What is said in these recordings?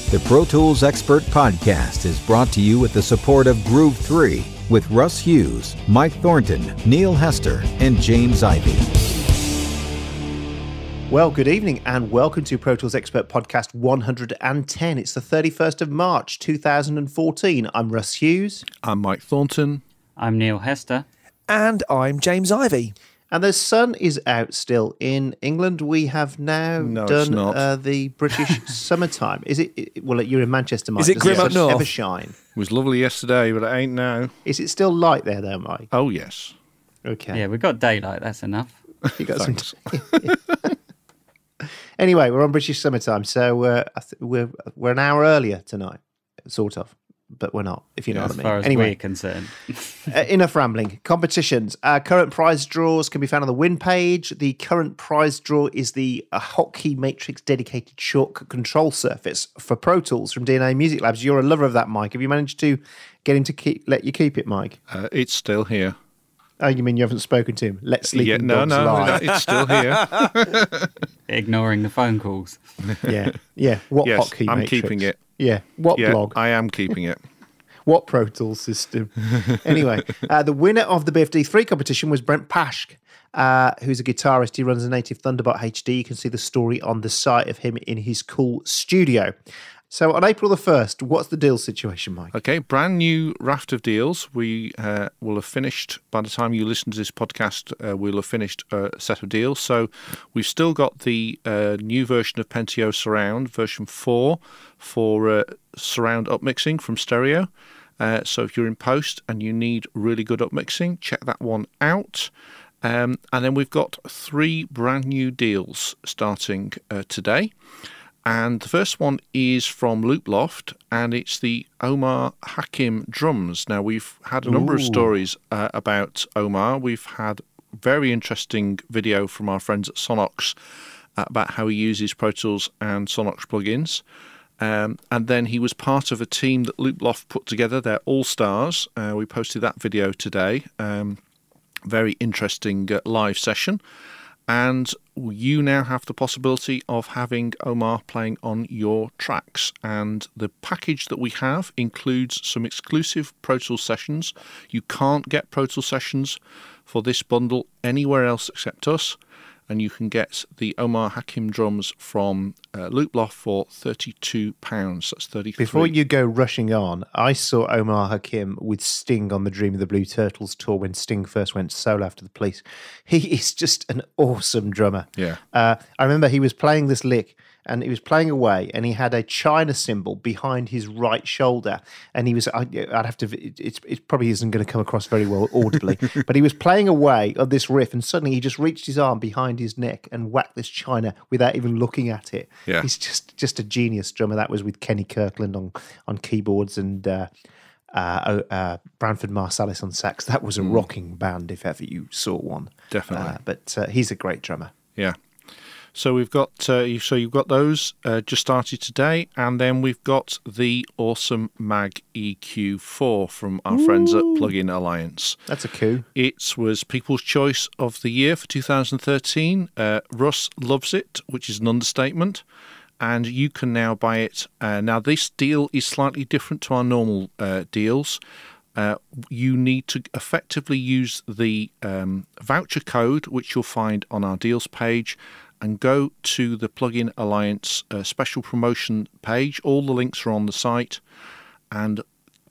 The Pro Tools Expert Podcast is brought to you with the support of Groove 3 with Russ Hughes, Mike Thornton, Neil Hester, and James Ivey. Well, good evening and welcome to Pro Tools Expert Podcast 110. It's the 31st of March 2014. I'm Russ Hughes. I'm Mike Thornton. I'm Neil Hester. And I'm James Ivey. And the sun is out still in England. We have now done the British summertime. Is it? Well, you're in Manchester, Mike. Is it grim up north? Ever shine? It was lovely yesterday, but it ain't now. Is it still light there, though, Mike? Oh, yes. Okay. Yeah, we've got daylight. That's enough. You got some. Anyway, we're on British summertime, so we're an hour earlier tonight, sort of. But we're not, if you know what I mean. As far as anyway, we're concerned. Enough rambling. Competitions. Current prize draws can be found on the win page. The current prize draw is the Hotkey Matrix dedicated shortcut control surface for Pro Tools from DNA Music Labs. You're a lover of that, Mike. Have you managed to get him to let you keep it, Mike? It's still here. Oh, you mean you haven't spoken to him? Let sleeping dogs lie. No, it's still here. Ignoring the phone calls. Yeah. What yes, Hotkey Matrix? I'm keeping it. Yeah. What blog? I am keeping it. What Pro Tools system? Anyway, the winner of the BFD3 competition was Brent Pashk, who's a guitarist. He runs a native Thunderbot HD. You can see the story on the site of him in his cool studio. So on April the 1st, what's the deal situation, Mike? Okay, brand new raft of deals. We will have finished, by the time you listen to this podcast, we'll have finished a set of deals. So we've still got the new version of Pentio Surround, version 4, for surround upmixing from stereo. So if you're in post and you need really good upmixing, check that one out. And then we've got 3 brand new deals starting today. And the first one is from Looploft, and it's the Omar Hakim drums. Now, we've had a number of stories about Omar. We've had a very interesting video from our friends at Sonox about how he uses Pro Tools and Sonox plugins. And then he was part of a team that Looploft put together. They're all-stars. We posted that video today. Very interesting live session. And you now have the possibility of having Omar playing on your tracks. And the package that we have includes some exclusive Pro Tools sessions. You can't get Pro Tools sessions for this bundle anywhere else except us. And you can get the Omar Hakim drums from Looploft for £32. That's 33. Before you go rushing on, I saw Omar Hakim with Sting on the Dream of the Blue Turtles tour when Sting first went solo after the Police. He is just an awesome drummer. Yeah. I remember he was playing this lick and he was playing away and he had a China symbol behind his right shoulder. And he was, I'd have to, it probably isn't going to come across very well audibly, but he was playing away on this riff and suddenly he just reached his arm behind his neck and whacked this China without even looking at it. Yeah. He's just a genius drummer. That was with Kenny Kirkland on keyboards and Branford Marsalis on sax. That was a rocking band if ever you saw one. Definitely. But he's a great drummer. Yeah. So we've got you've got those just started today, and then we've got the awesome Mag EQ4 from our friends at Plugin Alliance. That's a coup. It was People's Choice of the Year for 2013. Russ loves it, which is an understatement, and you can now buy it. Now this deal is slightly different to our normal deals. You need to effectively use the voucher code, which you'll find on our deals page, and go to the Plugin Alliance special promotion page. All the links are on the site, and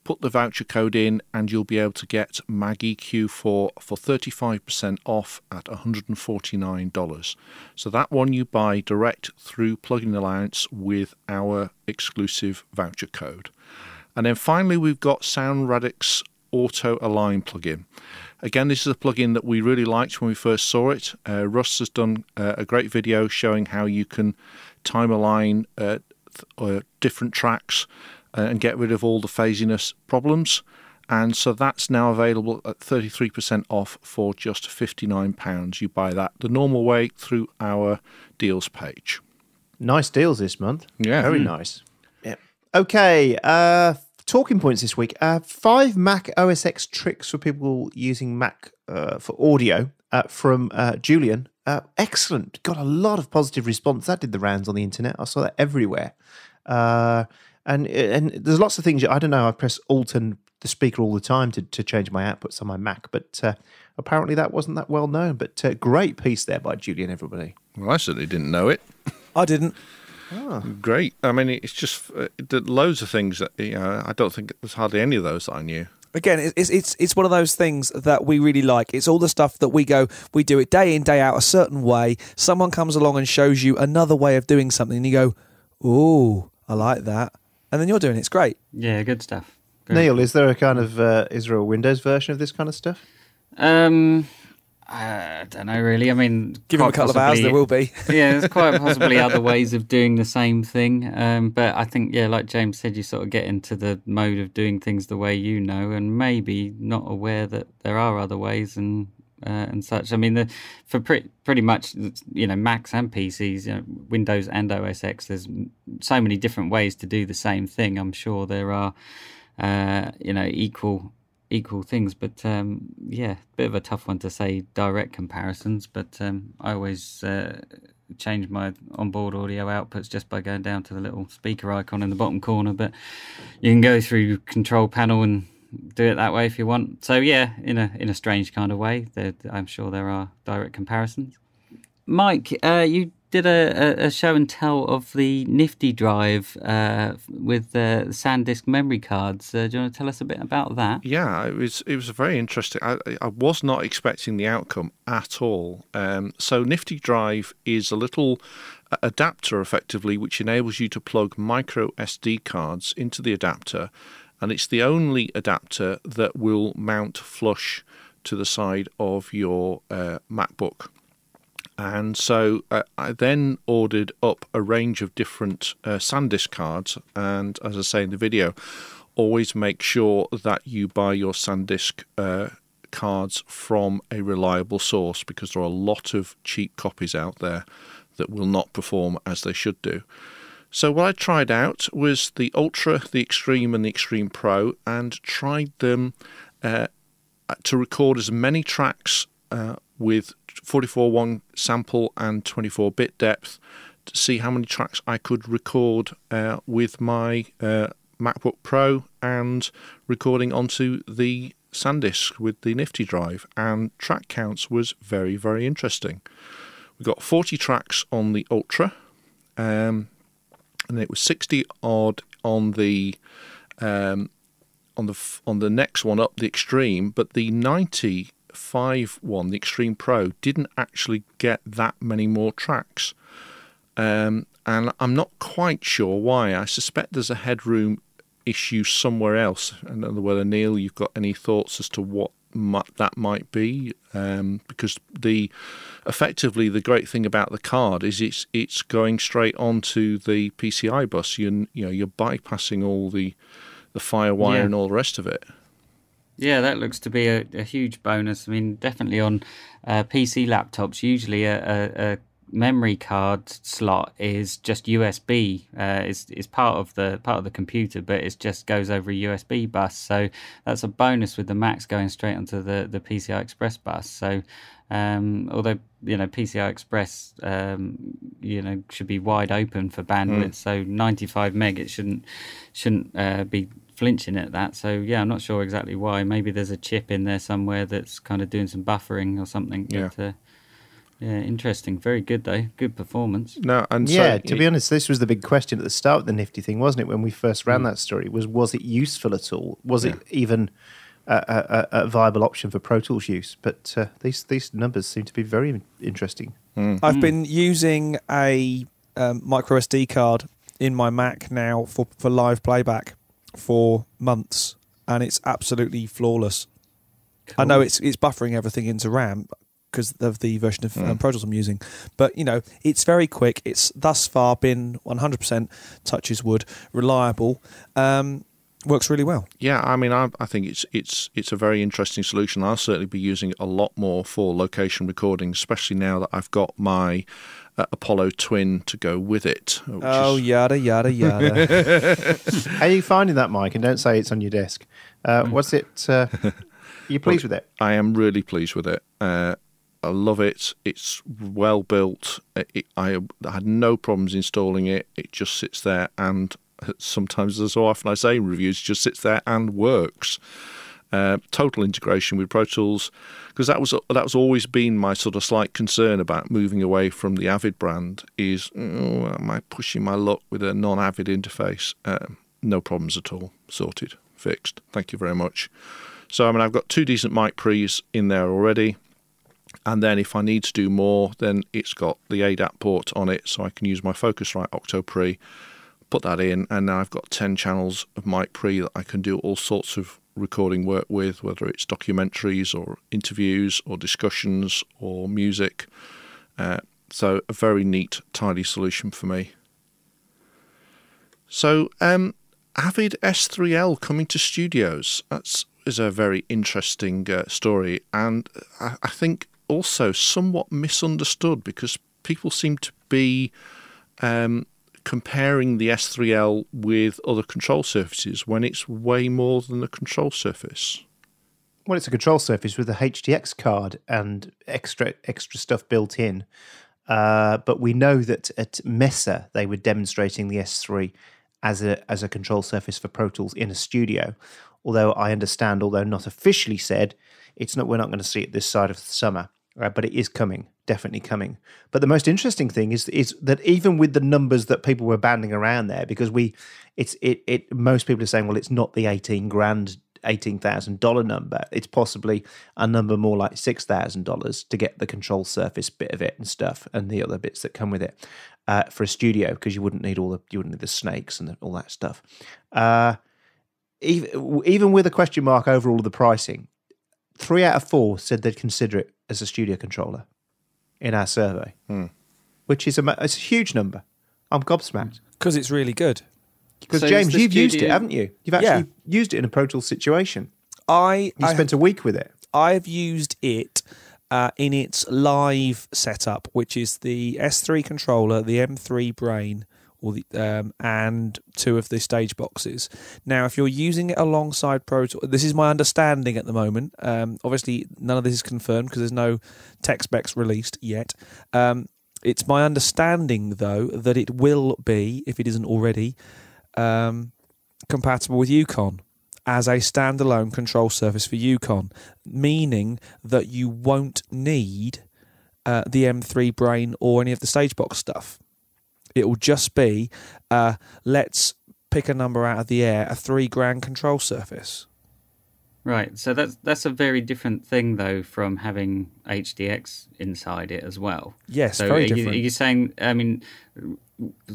put the voucher code in and you'll be able to get Mag EQ4 for 35% off at $149. So that one you buy direct through Plugin Alliance with our exclusive voucher code. And then finally we've got Sound Radix Auto Align plugin. Again, this is a plugin that we really liked when we first saw it. Russ has done a great video showing how you can time align different tracks and get rid of all the phasiness problems. And so that's now available at 33% off for just £59. You buy that the normal way through our deals page. Nice deals this month. Yeah. Very nice. Yeah. Okay. Talking points this week. 5 Mac OS X tricks for people using Mac for audio from Julian. Excellent. Got a lot of positive response. That did the rounds on the internet. I saw that everywhere. And there's lots of things. I don't know. I press Alt and the speaker all the time to change my outputs on my Mac, but apparently that wasn't that well known. But great piece there by Julian, everybody. Well, I certainly didn't know it. I didn't. Great. I mean, it's just loads of things that I don't think there's hardly any of those that I knew. Again, it's one of those things that we really like. It's all the stuff that we do it day in, day out, a certain way. Someone comes along and shows you another way of doing something, and you go, "Ooh, I like that," and then you're doing it. It's great. Yeah, good stuff. Neil, is there a kind of is there a Windows version of this kind of stuff? I don't know really. I mean, give them a couple of hours, there will be. Yeah, there's quite possibly other ways of doing the same thing. But I think, like James said, you sort of get into the mode of doing things the way you know, and maybe not aware that there are other ways and such. I mean, for pretty much, Macs and PCs, Windows and OS X, there's so many different ways to do the same thing. I'm sure there are, equal things, but bit of a tough one to say direct comparisons, but I always change my onboard audio outputs just by going down to the little speaker icon in the bottom corner, but you can go through control panel and do it that way if you want. So yeah, in a strange kind of way, I'm sure there are direct comparisons. Mike, you did a show and tell of the Nifty Drive with SanDisk memory cards. Do you want to tell us a bit about that? Yeah, it was very interesting. I was not expecting the outcome at all. So Nifty Drive is a little adapter, effectively, which enables you to plug micro SD cards into the adapter, and it's the only adapter that will mount flush to the side of your MacBook. And so I then ordered up a range of different SanDisk cards, and as I say in the video, always make sure that you buy your SanDisk cards from a reliable source, because there are a lot of cheap copies out there that will not perform as they should do. So what I tried out was the Ultra, the Extreme and the Extreme Pro, and tried them to record as many tracks with 44.1 sample and 24-bit depth to see how many tracks I could record with my MacBook Pro and recording onto the SanDisk with the Nifty Drive, and track counts was very, very interesting. We got 40 tracks on the Ultra, and it was 60 odd on the next one up, the Extreme, but the 95 one, the Extreme Pro, didn't actually get that many more tracks, and I'm not quite sure why. I suspect there's a headroom issue somewhere else. I don't know whether, Neil, you've got any thoughts as to what that might be, because effectively the great thing about the card is it's going straight onto the PCI bus. You're bypassing all the FireWire and all the rest of it. Yeah, that looks to be a huge bonus. I mean, definitely on PC laptops, usually a memory card slot is just USB. Is part of the computer, but it just goes over a USB bus. So that's a bonus with the Macs going straight onto the PCI Express bus. So although PCI Express should be wide open for bandwidth, so 95 meg it shouldn't be flinching at that. So yeah, I'm not sure exactly why. Maybe there's a chip in there somewhere that's kind of doing some buffering or something. Yeah. But, yeah, interesting. Very good though. Good performance. No, and yeah, to be honest, this was the big question at the start of the Nifty thing, wasn't it? When we first ran that story, was it useful at all? Was it even a viable option for Pro Tools use? But these numbers seem to be very interesting. I've been using a micro SD card in my Mac now for live playback for months, and it's absolutely flawless. Cool. I know it's buffering everything into RAM because of the version of Pro Tools I'm using, but it's very quick. It's thus far been 100%, touches wood, reliable. Works really well. Yeah, I mean, I think it's a very interesting solution. I'll certainly be using it a lot more for location recording, especially now that I've got my Apollo Twin to go with it. Yada, yada, yada. How are you finding that, Mike? And don't say it's on your desk. What's it? Are you pleased with it? I am really pleased with it. I love it. It's well built. I had no problems installing it. It just sits there, and sometimes, as so often I say in reviews, it just sits there and works. Total integration with Pro Tools, because that was always been my sort of slight concern about moving away from the Avid brand. Is am I pushing my luck with a non-Avid interface? No problems at all. Sorted, fixed. Thank you very much. So I've got 2 decent mic pre's in there already, and then if I need to do more, then it's got the ADAT port on it, so I can use my Focusrite Octo Pre, put that in, and now I've got 10 channels of mic pre that I can do all sorts of recording work with, whether it's documentaries or interviews or discussions or music. So a very neat, tidy solution for me. So Avid S3L coming to studios. That is a very interesting story, and I think also somewhat misunderstood, because people seem to be comparing the S3L with other control surfaces when it's way more than a control surface. Well, it's a control surface with a HDX card and extra stuff built in. But we know that at Mesa they were demonstrating the S3 as a control surface for Pro Tools in a studio. Although I understand, although not officially said, we're not going to see it this side of the summer. But it is coming, definitely coming. But the most interesting thing is that even with the numbers that people were banding around there, because most people are saying, well, it's not the $18,000 number. It's possibly a number more like $6,000 to get the control surface bit of it and stuff, and the other bits that come with it for a studio, because you wouldn't need the snakes and all that stuff. Even with a question mark over all of the pricing, 3 out of 4 said they'd consider it as a studio controller in our survey, which is it's a huge number. I'm gobsmacked. Because it's really good. Because James, you've used it, haven't you? You've actually used it in a Pro Tools situation. You spent a week with it. I've used it in its live setup, which is the S3 controller, the M3 brain, and 2 of the stage boxes. Now, if you're using it alongside Pro Tools, this is my understanding at the moment. Obviously, none of this is confirmed because there's no tech specs released yet. It's my understanding, though, that it will be, if it isn't already, compatible with Yukon as a standalone control surface for Yukon, meaning that you won't need the M3 brain or any of the stage box stuff. It will just be, let's pick a number out of the air, a $3,000 control surface. Right, so that's a very different thing, though, from having HDX inside it as well. Yes, so very different. Are you saying, I mean,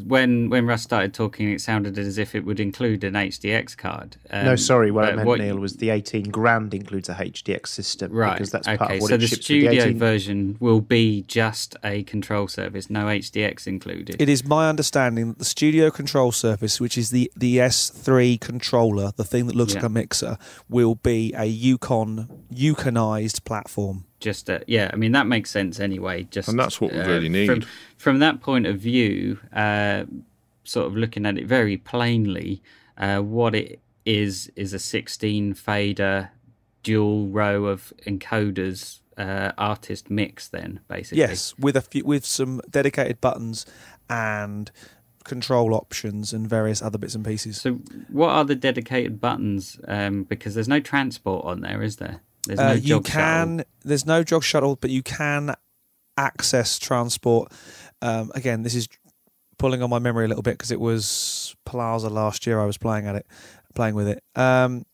when Russ started talking, it sounded as if it would include an HDX card. No, sorry, what I meant, Neil, was the $18,000 includes a HDX system. Right, because that's part of what so it the ships studio with the version will be just a control surface, no HDX included. It is my understanding that the studio control surface, which is the S3 controller, the thing that looks like a mixer, will be a Yukonized platform. I mean, that makes sense anyway. And that's what we really need. From that point of view, sort of looking at it very plainly, what it is a 16 fader dual row of encoders artist mix then, basically. Yes, with some dedicated buttons and control options and various other bits and pieces. So what are the dedicated buttons? Because there's no transport on there, is there? There's no jog shuttle. There's no jog shuttle, but you can access transport. Again, this is pulling on my memory a little bit because it was Plaza last year I was playing with it. And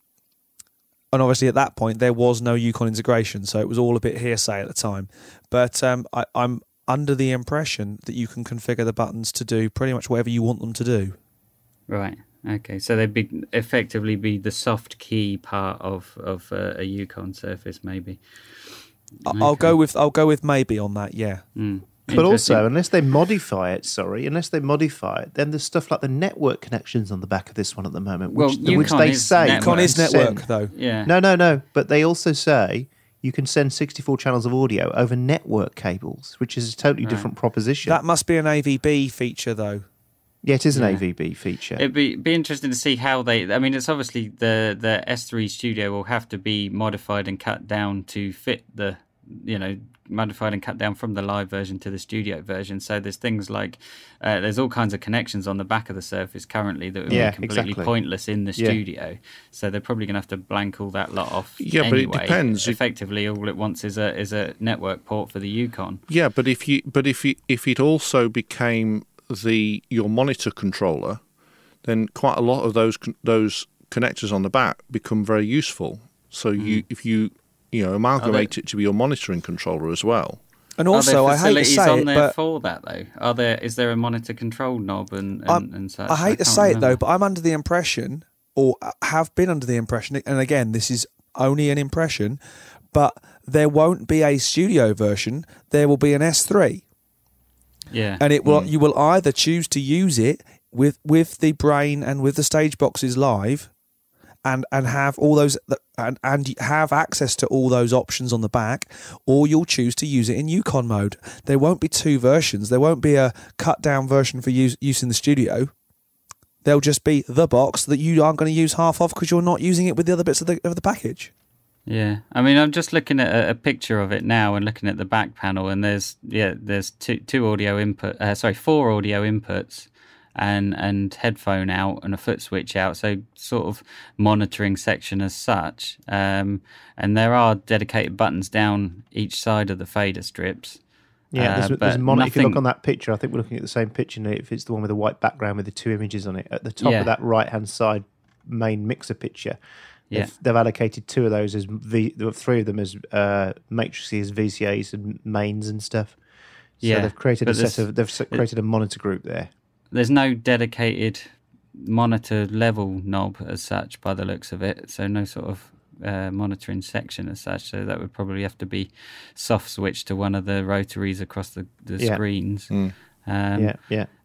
obviously at that point there was no Yukon integration, so it was all a bit hearsay at the time. But I'm under the impression that you can configure the buttons to do pretty much whatever you want them to do. Right. Okay, so they'd effectively be the soft key part of a Yukon surface, maybe. Okay. I'll go with maybe on that. Yeah. But also, unless they modify it, then there's stuff like the network connections on the back of this one at the moment, which they say Yukon is network, though. Yeah. No. But they also say you can send 64 channels of audio over network cables, which is a totally different proposition. That must be an AVB feature, though. Yeah, it is an AVB feature. It'd be interesting to see how they... I mean, it's obviously the S3 Studio will have to be modified and cut down to fit the, modified and cut down from the live version to the studio version. So there's things like there's all kinds of connections on the back of the Surface currently that would be completely pointless in the studio. So they're probably going to have to blank all that lot off. Yeah, anyway. but it depends. Effectively, all it wants is a network port for the Yukon. Yeah, but if it also became your monitor controller, then quite a lot of those connectors on the back become very useful. So if you amalgamate it to be your monitoring controller as well. And also, I hate to say it, but for that though, is there a monitor control knob and such? I hate to say it though, but I'm under the impression, or have been under the impression, and again, this is only an impression, but there won't be a studio version. There will be an S3. Yeah, and it will. You will either choose to use it with the brain and with the stage boxes live, and have all those and have access to all those options on the back, or you'll choose to use it in Yukon mode. There won't be two versions. There won't be a cut down version for use in the studio. There'll just be the box that you aren't going to use half of because you're not using it with the other bits of the package. Yeah, I mean, I'm just looking at a picture of it now and looking at the back panel, and there's four audio inputs. And headphone out and a foot switch out, so sort of monitoring section as such. And there are dedicated buttons down each side of the fader strips. Yeah, there's a monitor. If you look on that picture, I think we're looking at the same picture. If it's the one with the white background with the two images on it, at the top of that right-hand side main mixer picture, they've allocated two of those as three of them as matrices, VCAs, and mains and stuff. So they've created created a monitor group there. There's no dedicated monitor level knob as such by the looks of it, so no sort of monitoring section as such, so that would probably have to be soft switched to one of the rotaries across the screens. I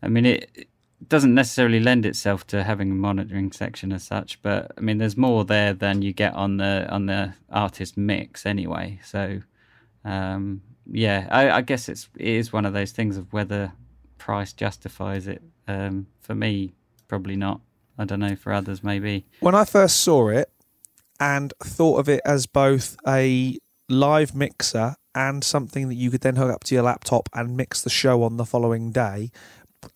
mean, it doesn't necessarily lend itself to having a monitoring section as such, but I mean, there's more there than you get on the artist mix anyway. So I guess it is one of those things of whether price justifies it. For me, probably not. I don't know, for others maybe. When I first saw it and thought of it as both a live mixer and something that you could then hook up to your laptop and mix the show on the following day,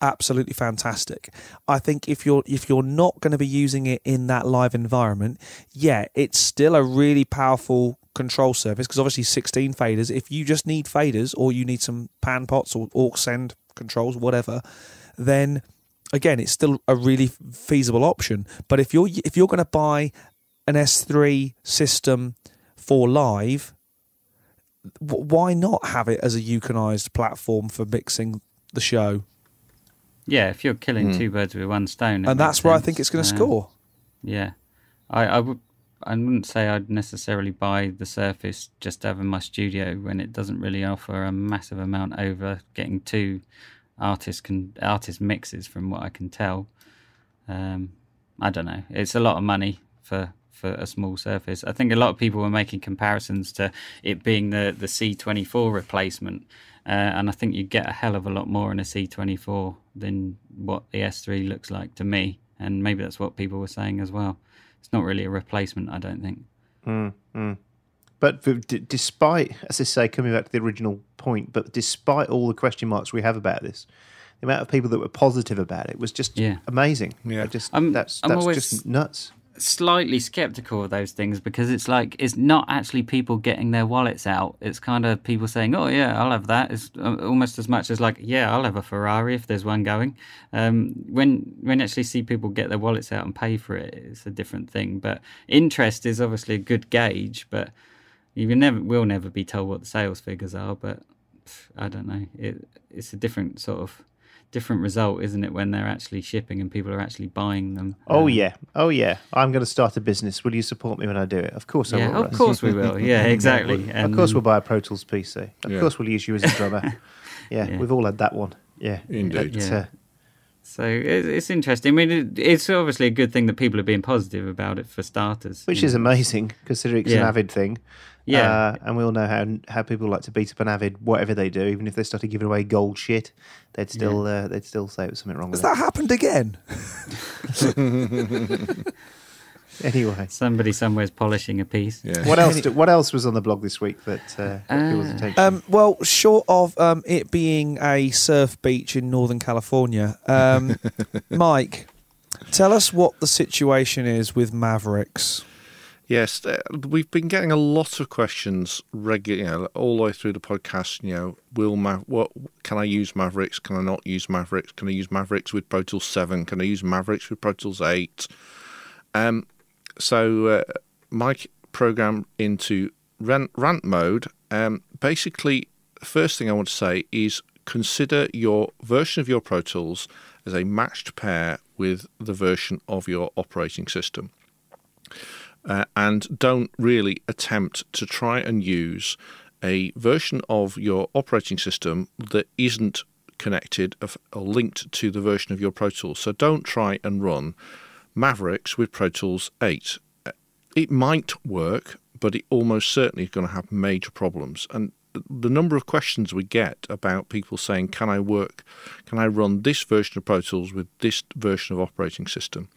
absolutely fantastic. I think if you're not going to be using it in that live environment, it's still a really powerful control surface, because obviously 16 faders. If you just need faders, or you need some pan pots or aux send controls, whatever, then again, it's still a really feasible option. But if you're going to buy an S3 system for live, why not have it as a Yukonized platform for mixing the show? Yeah, if you're killing two birds with one stone, and that's where I think it's going to score. Yeah, I wouldn't say I'd necessarily buy the Surface just to have in my studio when it doesn't really offer a massive amount over getting two artist mixes, from what I can tell. I don't know. It's a lot of money for a small Surface. I think a lot of people were making comparisons to it being the C24 replacement, and I think you get a hell of a lot more in a C24 than what the S3 looks like to me, and maybe that's what people were saying as well. It's not really a replacement, I don't think. But despite, as I say, coming back to the original point, but despite all the question marks we have about this, the amount of people that were positive about it was just amazing. Yeah, that's just nuts. Slightly skeptical of those things, because it's like, it's not actually people getting their wallets out. It's kind of people saying, "Oh yeah, I'll have that." It's almost as much as like, "Yeah, I'll have a Ferrari if there's one going." When you actually see people get their wallets out and pay for it, it's a different thing. But interest is obviously a good gauge, but you will never be told what the sales figures are. But I don't know. It's a different result, isn't it, when they're actually shipping and people are actually buying them? Oh yeah. I'm going to start a business. Will you support me when I do it? Of course I will. Of course we will. Yeah, exactly. Of course we'll buy a Pro Tools PC. Of course we'll use you as a drummer. We've all had that one. Yeah, indeed. So it's interesting. I mean, it's obviously a good thing that people are being positive about it, for starters. Which is amazing, considering it's an Avid thing. Yeah, and we all know how people like to beat up an Avid, whatever they do. Even if they started giving away gold shit, they'd still say it was something wrong with it. Has that happened again? Anyway, Somebody somewhere's polishing a piece. Yeah. what else was on the blog this week that got people's attention? Well, short of it being a surf beach in Northern California, Mike, tell us what the situation is with Mavericks. Yes, we've been getting a lot of questions regularly, all the way through the podcast. What can I use Mavericks? Can I not use Mavericks? Can I use Mavericks with Pro Tools 7? Can I use Mavericks with Pro Tools 8? So Mike programmed into rant mode. Basically, the first thing I want to say is consider your version of your Pro Tools as a matched pair with the version of your operating system. And don't really attempt to try and use a version of your operating system that isn't connected or linked to the version of your Pro Tools. So don't try and run Mavericks with Pro Tools 8. It might work, but it almost certainly is going to have major problems. And the number of questions we get about people saying, can I run this version of Pro Tools with this version of operating system?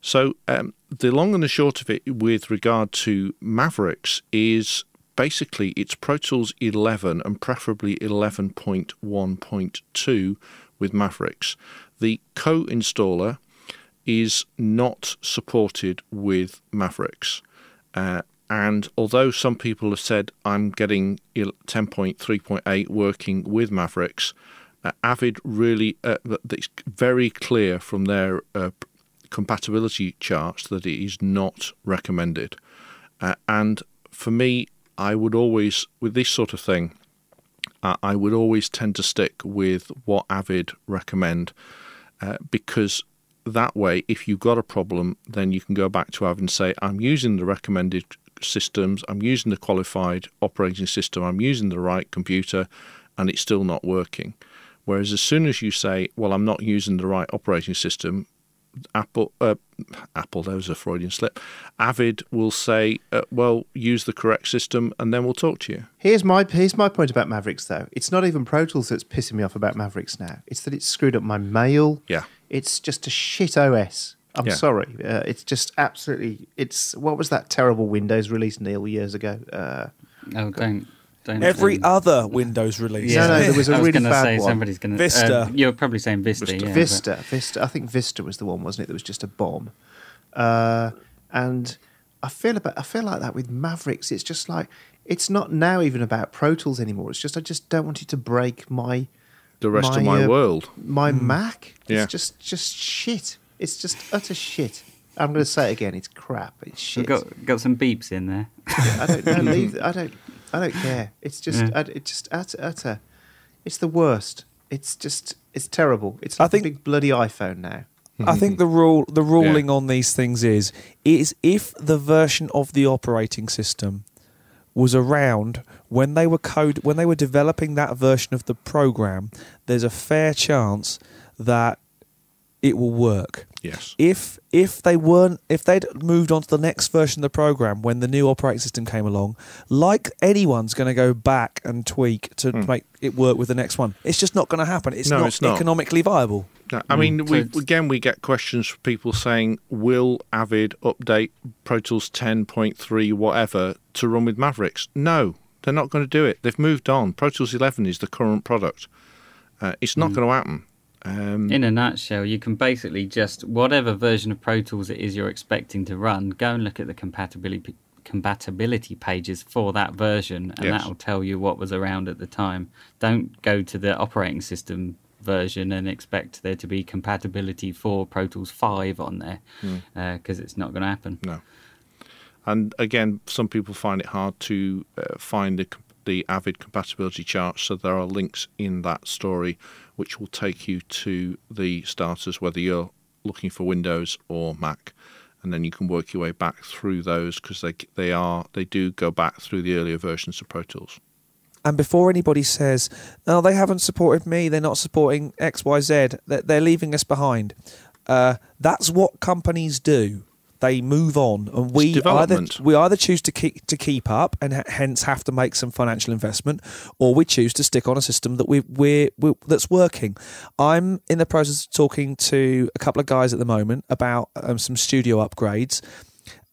So the long and the short of it with regard to Mavericks is basically it's Pro Tools 11 and preferably 11.1.2 with Mavericks. The co-installer is not supported with Mavericks. And although some people have said I'm getting 10.3.8 working with Mavericks, Avid really, it's very clear from their compatibility charts that it is not recommended. And for me, I would always, with this sort of thing, I would always tend to stick with what Avid recommend, because that way, if you've got a problem, then you can go back to Avid and say, I'm using the recommended systems, I'm using the qualified operating system, I'm using the right computer, and it's still not working. Whereas as soon as you say, well, I'm not using the right operating system, Apple, that was a Freudian slip. Avid will say, well, use the correct system and then we'll talk to you. Here's my point about Mavericks, though. It's not even Pro Tools that's pissing me off about Mavericks now. It's that it's screwed up my mail. Yeah. It's just a shit OS. I'm sorry. It's just absolutely... What was that terrible Windows release, Neil, years ago? Don't Every other Windows release. No, there was a really bad one. Somebody's going to... Vista. You're probably saying Vista, yeah. Vista. I think Vista was the one, wasn't it? That was just a bomb. And I feel like that with Mavericks. It's just like... It's not now even about Pro Tools anymore. It's just I just don't want it to break the rest of my world. My Mac. Yeah. It's just shit. It's just utter shit. I'm going to say it again. It's crap. It's shit. We've got some beeps in there. I don't care. It's just utter. It's the worst. It's terrible. It's like a big bloody iPhone now. I think the ruling on these things is if the version of the operating system was around when they were developing that version of the program, there's a fair chance that it will work. Yes. If they'd moved on to the next version of the program when the new operating system came along, like anyone's going to go back and tweak to make it work with the next one. It's just not going to happen. It's not economically viable. No, I mean, we get questions from people saying, will Avid update Pro Tools 10.3 whatever to run with Mavericks? No, they're not going to do it. They've moved on. Pro Tools 11 is the current product. It's not going to happen. In a nutshell, you can basically just, whatever version of Pro Tools it is you're expecting to run, go and look at the compatibility pages for that version, and that will tell you what was around at the time. Don't go to the operating system version and expect there to be compatibility for Pro Tools 5 on there, because it's not going to happen. No. And again, some people find it hard to find the Avid compatibility chart, so there are links in that story which will take you to the starters, whether you're looking for Windows or Mac, and then you can work your way back through those, because they do go back through the earlier versions of Pro Tools. And before anybody says, "Oh, they haven't supported me, they're not supporting XYZ, they're leaving us behind," that's what companies do. They move on, and we either choose to keep up and hence have to make some financial investment, or we choose to stick on a system that that's working. I'm in the process of talking to a couple of guys at the moment about some studio upgrades,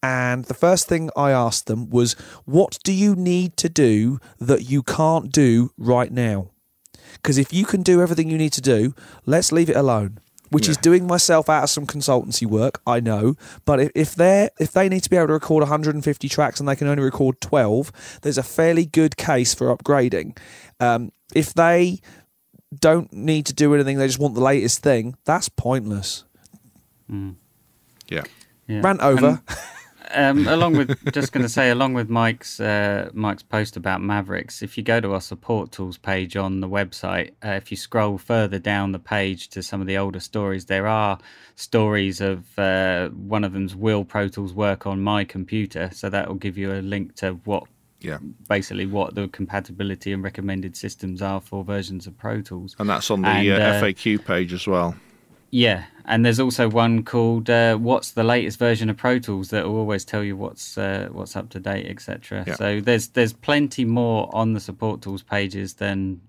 And the first thing I asked them was, what do you need to do that you can't do right now? Because if you can do everything you need to do, let's leave it alone. Which is doing myself out of some consultancy work, I know. But if they need to be able to record 150 tracks and they can only record 12, there's a fairly good case for upgrading. If they don't need to do anything, they just want the latest thing, that's pointless. Yeah. Rant over. Along with Mike's post about Mavericks, if you go to our support tools page on the website, if you scroll further down the page to some of the older stories, there are stories of one of them's will Pro Tools work on my computer, so that will give you a link to basically what the compatibility and recommended systems are for versions of Pro Tools. And that's on the FAQ page as well. Yeah, and there's also one called "What's the latest version of Pro Tools?" that will always tell you what's up to date, etc. Yeah. So there's plenty more on the support tools pages than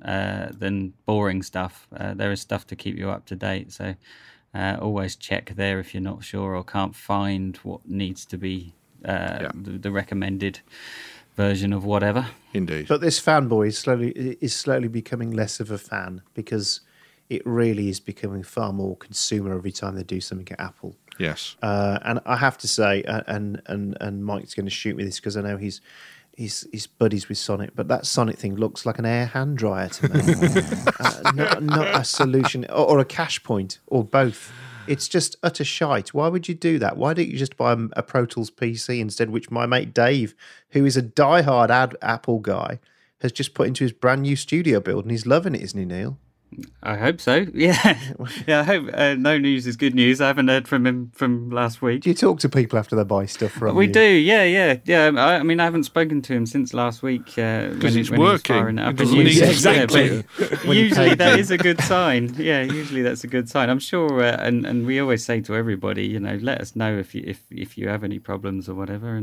boring stuff. There is stuff to keep you up to date. So always check there if you're not sure or can't find what needs to be the recommended version of whatever. Indeed. But this fanboy is slowly becoming less of a fan, because it really is becoming far more consumer every time they do something at Apple. Yes. And I have to say, and Mike's going to shoot me this because I know he's buddies with Sonic, but that Sonic thing looks like an air hand dryer to me. Not a solution or a cache point or both. It's just utter shite. Why would you do that? Why don't you just buy a Pro Tools PC instead, which my mate Dave, who is a diehard Apple guy, has just put into his brand new studio build, and he's loving it, isn't he, Neil? I hope so. Yeah. I hope no news is good news. I haven't heard from him from last week. Do you talk to people after they buy stuff from We you? do, yeah. I mean, I haven't spoken to him since last week. Because it's working. Exactly. Usually that is a good sign. Yeah, usually that's a good sign. I'm sure, and we always say to everybody, let us know if you have any problems or whatever.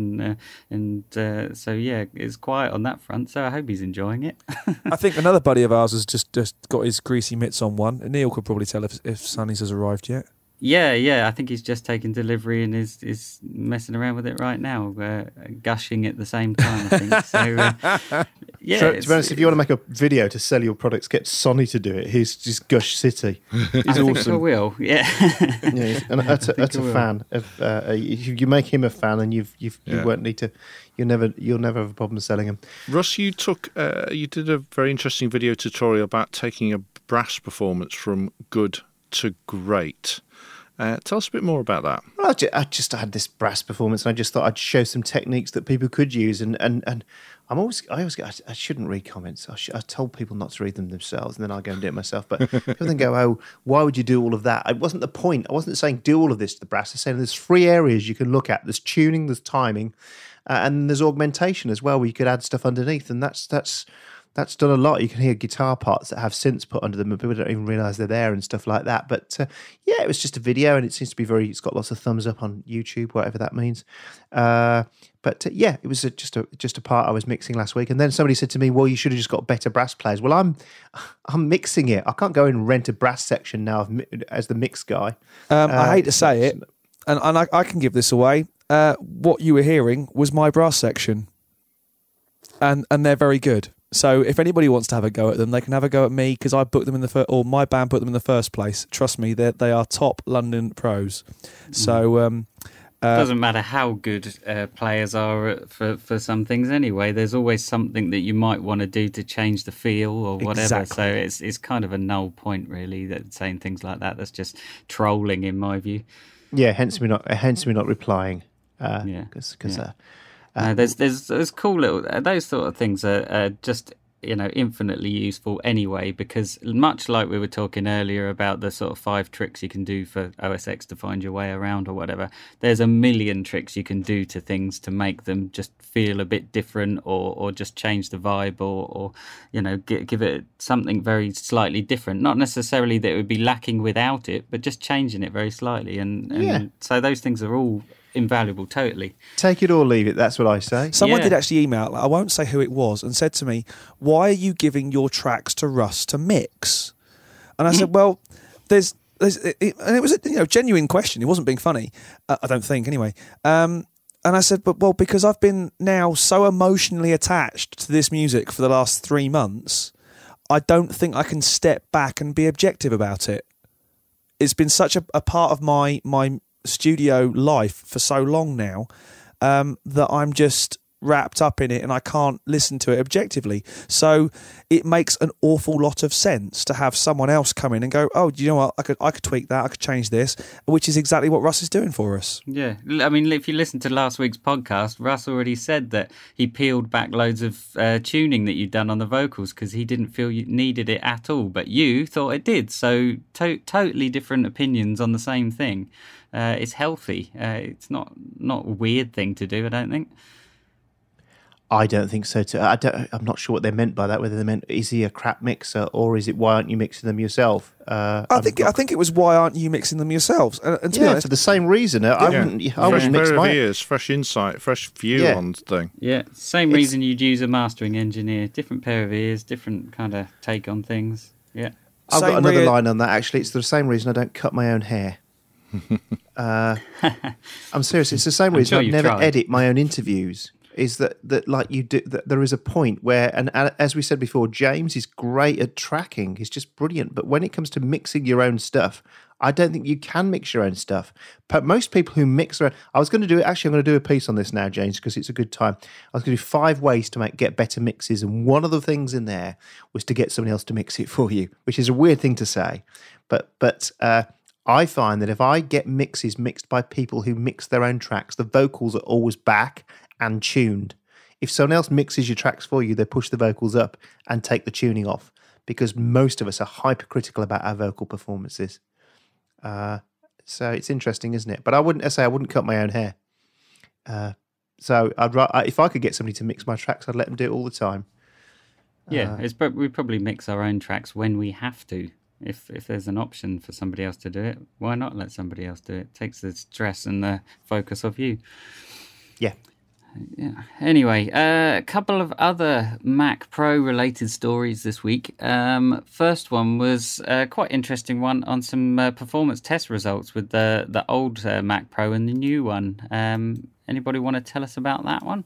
So yeah, it's quiet on that front. So I hope he's enjoying it. I think another buddy of ours has just got his greasy mitts on one. Neil could probably tell if Sonny's has arrived yet. Yeah. I think he's just taken delivery and is messing around with it right now, gushing at the same time, I think. So, yeah. So, to be honest, if you want to make a video to sell your products, get Sonny to do it. He's just Gush City. He's I think awesome. I will, yeah. He's an utter fan. If you make him a fan, and you won't need to. You'll never have a problem selling him. Russ, you did a very interesting video tutorial about taking a brass performance from good to great. Tell us a bit more about that. Well, I just had this brass performance, and I just thought I'd show some techniques that people could use. And I shouldn't read comments. I told people not to read them themselves, and then I'll go and do it myself. But people then go, "Oh, why would you do all of that?" It wasn't the point. I wasn't saying do all of this to the brass. I was saying there's 3 areas you can look at. There's tuning, there's timing, and there's augmentation as well, where you could add stuff underneath, and that's done a lot. You can hear guitar parts that have synths put under them, and people don't even realise they're there and stuff like that. But yeah, it was just a video, and it seems to be it's got lots of thumbs up on YouTube, whatever that means. But yeah, it was just a part I was mixing last week, and then somebody said to me, "Well, you should have just got better brass players." Well, I'm mixing it. I can't go and rent a brass section now as the mix guy. I hate to say it, and I can give this away. What you were hearing was my brass section, and they're very good. So if anybody wants to have a go at them, they can have a go at me, because I booked them or my band put them in the first place. Trust me, they are top London pros. So doesn't matter how good players are for some things anyway. There's always something that you might want to do to change the feel or whatever. Exactly. So it's kind of a null point, really, that saying things like that. That's just trolling, in my view. Yeah, hence me not replying. There's cool little those sort of things are just infinitely useful anyway, because much like we were talking earlier about the sort of 5 tricks you can do for OS X to find your way around or whatever, there's a million tricks you can do to things to make them just feel a bit different, or just change the vibe, or give it something very slightly different. Not necessarily that it would be lacking without it, but just changing it very slightly, and so those things are all invaluable, totally. Take it or leave it, that's what I say. Someone did actually email, I won't say who it was, and said to me, "Why are you giving your tracks to Russ to mix?" And I said, well, and it was a genuine question. It wasn't being funny, I don't think, anyway. And And I said, well, because I've been now so emotionally attached to this music for the last 3 months, I don't think I can step back and be objective about it. It's been such a part of my studio life for so long now that I'm just wrapped up in it and I can't listen to it objectively. So it makes an awful lot of sense to have someone else come in and go, oh, do you know what, I could tweak that, I could change this, which is exactly what Russ is doing for us. Yeah, I mean, if you listen to last week's podcast, Russ already said that he peeled back loads of tuning that you'd done on the vocals because he didn't feel you needed it at all, but you thought it did. So totally different opinions on the same thing. It's healthy. It's not a weird thing to do, I don't think. I don't think so too. I'm not sure what they meant by that. Whether they meant, is he a crap mixer, or is it, why aren't you mixing them yourself? I think it was, why aren't you mixing them yourselves? And to be honest, for the same reason. I wouldn't mix my ears, fresh insight, fresh view on the thing. Yeah, same reason you'd use a mastering engineer. Different pair of ears, different kind of take on things. Yeah, I've got another line on that. Actually, it's the same reason I don't cut my own hair. I'm serious. It's the same reason I never edit my own interviews. Is that like you do? That there is a point where, and as we said before, James is great at tracking. He's just brilliant. But when it comes to mixing your own stuff, I don't think you can mix your own stuff. But most people who mix their own, I'm going to do a piece on this now, James, because it's a good time. I was going to do 5 ways to get better mixes, and one of the things in there was to get someone else to mix it for you, which is a weird thing to say, but I find that if I get mixes mixed by people who mix their own tracks, the vocals are always back and tuned. If someone else mixes your tracks for you, they push the vocals up and take the tuning off, because most of us are hypercritical about our vocal performances. So it's interesting, isn't it? But I wouldn't cut my own hair. So if I could get somebody to mix my tracks, I'd let them do it all the time. Yeah, we probably mix our own tracks when we have to. If there's an option for somebody else to do it, why not let somebody else do it? It takes the stress and the focus off you. Yeah. Yeah. Anyway, a couple of other Mac Pro related stories this week. First one was quite interesting one on some performance test results with the old Mac Pro and the new one. Anybody want to tell us about that one?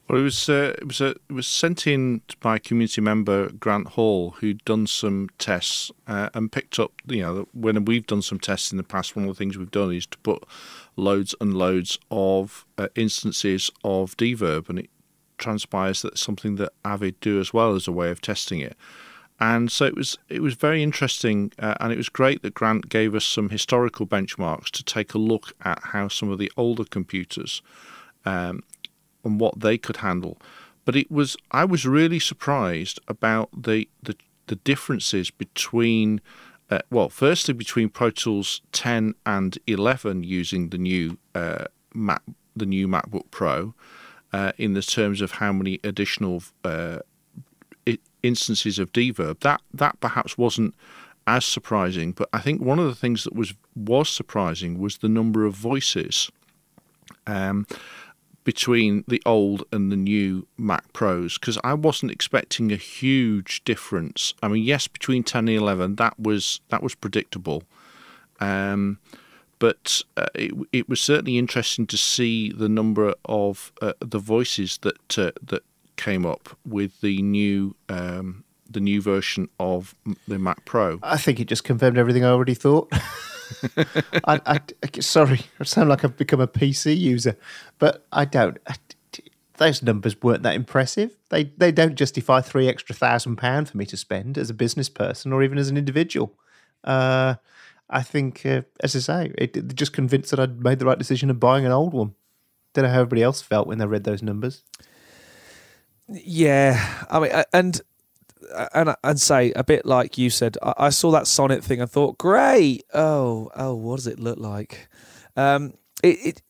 Well, it was sent in by community member Grant Hall, who'd done some tests and picked up. When we've done some tests in the past, one of the things we've done is to put loads and loads of instances of Deverb, and it transpires that it's something that Avid do as well as a way of testing it. And so it was very interesting, and it was great that Grant gave us some historical benchmarks to take a look at how some of the older computers and what they could handle. But I was really surprised about the differences between firstly between Pro Tools 10 and 11 using the new MacBook Pro in the terms of how many additional instances of Deverb. That perhaps wasn't as surprising, but I think one of the things that was surprising was the number of voices between the old and the new Mac Pros, because I wasn't expecting a huge difference. I mean, yes, between 10 and 11, that was predictable, but it was certainly interesting to see the number of the voices that came up with the new version of the Mac Pro. I think it just confirmed everything I already thought. Sorry, I sound like I've become a PC user, but I don't. Those numbers weren't that impressive. They don't justify £3,000 extra for me to spend as a business person or even as an individual. I think, as I say, it just convinced that I'd made the right decision of buying an old one. Don't know how everybody else felt when they read those numbers. Yeah, I mean, and say a bit like you said, I saw that Sonnet thing and thought, great. Oh, what does it look like? It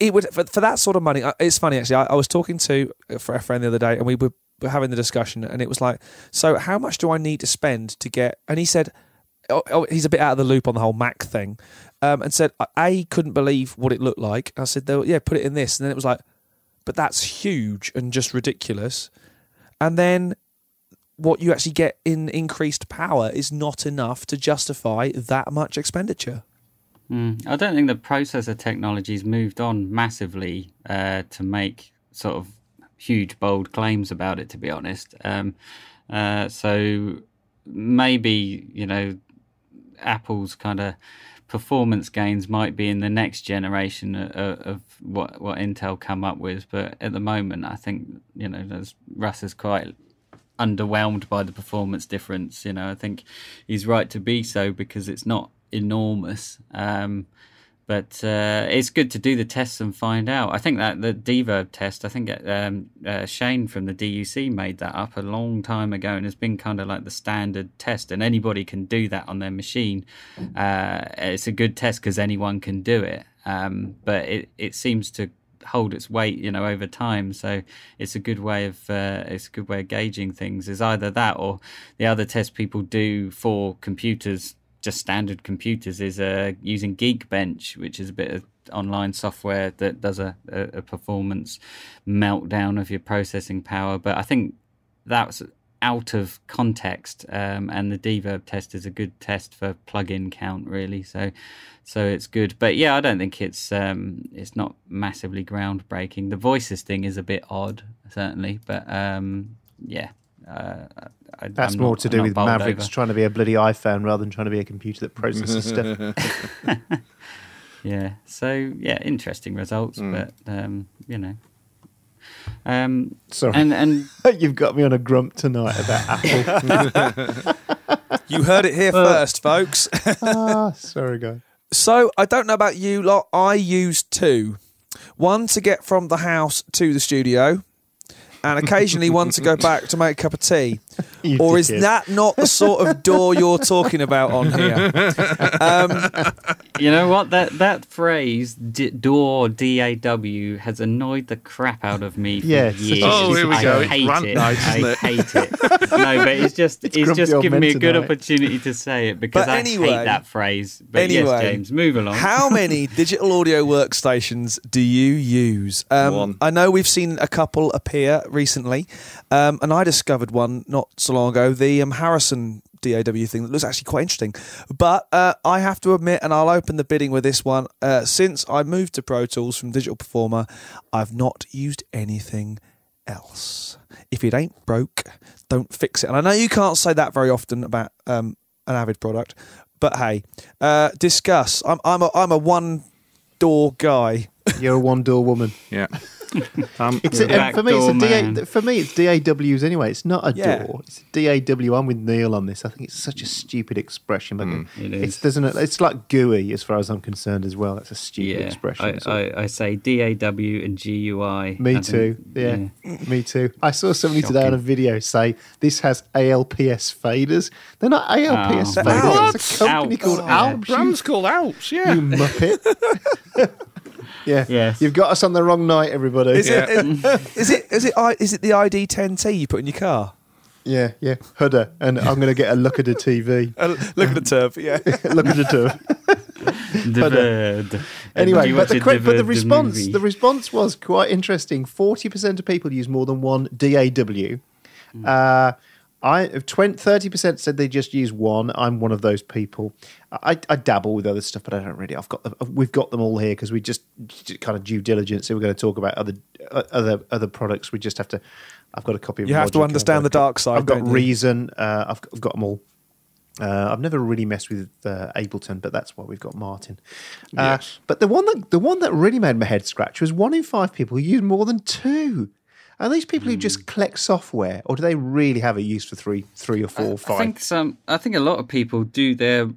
would for that sort of money. It's funny actually. I was talking to a friend the other day, and we were having the discussion, and it was like, so how much do I need to spend to get? And he said, he's a bit out of the loop on the whole Mac thing, and said I couldn't believe what it looked like. I said, yeah, put it in this, and then it was like, but that's huge and just ridiculous. And then what you actually get in increased power is not enough to justify that much expenditure. I don't think the processor technology's moved on massively to make sort of huge, bold claims about it, to be honest. So maybe, Apple's kind of performance gains might be in the next generation of what Intel come up with. But at the moment, I think, Russ is quite underwhelmed by the performance difference. I think he's right to be so because it's not enormous. But it's good to do the tests and find out. I think that the Deverb test, I think Shane from the DUC made that up a long time ago, and it's been kind of like the standard test, and anybody can do that on their machine. It's a good test because anyone can do it, but it seems to hold its weight, over time. So it's a good way of gauging things. Is either that or the other test people do for computers, just standard computers, is using Geekbench, which is a bit of online software that does a performance meltdown of your processing power. But I think that's out of context, and the Deverb test is a good test for plug-in count, really. So it's good. But yeah, I don't think it's not massively groundbreaking. The voices thing is a bit odd, certainly, but yeah. That's more to do with Mavericks trying to be a bloody iPhone rather than trying to be a computer that processes stuff. Yeah. So yeah, interesting results, but Sorry, and you've got me on a grump tonight about Apple. You heard it here first, folks. Sorry, guys. So I don't know about you lot. I use two. One to get from the house to the studio, and occasionally one to go back to make a cup of tea. Or is that not the sort of door you're talking about on here? You know what? That phrase, door, D-A-W, has annoyed the crap out of me for years. Oh, here we go. I hate it. No, but it's just given me a good opportunity to say it because I hate that phrase. But yes, James, move along. How many digital audio workstations do you use? One. I know we've seen a couple appear recently, and I discovered one not so long ago, the Harrison DAW thing that looks actually quite interesting. But I have to admit, and I'll open the bidding with this one, since I moved to Pro Tools from Digital Performer, I've not used anything else. If it ain't broke, don't fix it. And I know you can't say that very often about an Avid product, but hey, discuss. I'm a one-door guy. You're a one-door woman. Yeah. For me, it's DAWs anyway. It's not a door. It's DAW. I'm with Neil on this. I think it's such a stupid expression, but it's like GUI as far as I'm concerned as well. That's a stupid expression. I say DAW and GUI. Me too. Yeah, me too. I saw somebody today on a video say this has ALPS faders. They're not ALPS faders. It's a company called Alps. Brand's called Alps. Yeah, you muppet. Yeah, yes. You've got us on the wrong night, everybody. Is it the ID10T you put in your car? Yeah. Hudder, and I'm going to get a look at the TV. Look at the turf, yeah. Look at the turf. Anyway, but the response was quite interesting. 40% of people use more than one DAW. 30% said they just use one. I'm one of those people. I dabble with other stuff, but I don't really. We've got them all here because we just kind of due diligence. So we're going to talk about other products. We just have to. I've got a copy of. You have to understand the dark side. I've got Reason. I've got them all. I've never really messed with Ableton, but that's why we've got Martin. Yes. But the one that really made my head scratch was 1 in 5 people who use more than 2. Are these people who just collect software, or do they really have a use for three or four or 5? I think a lot of people do their,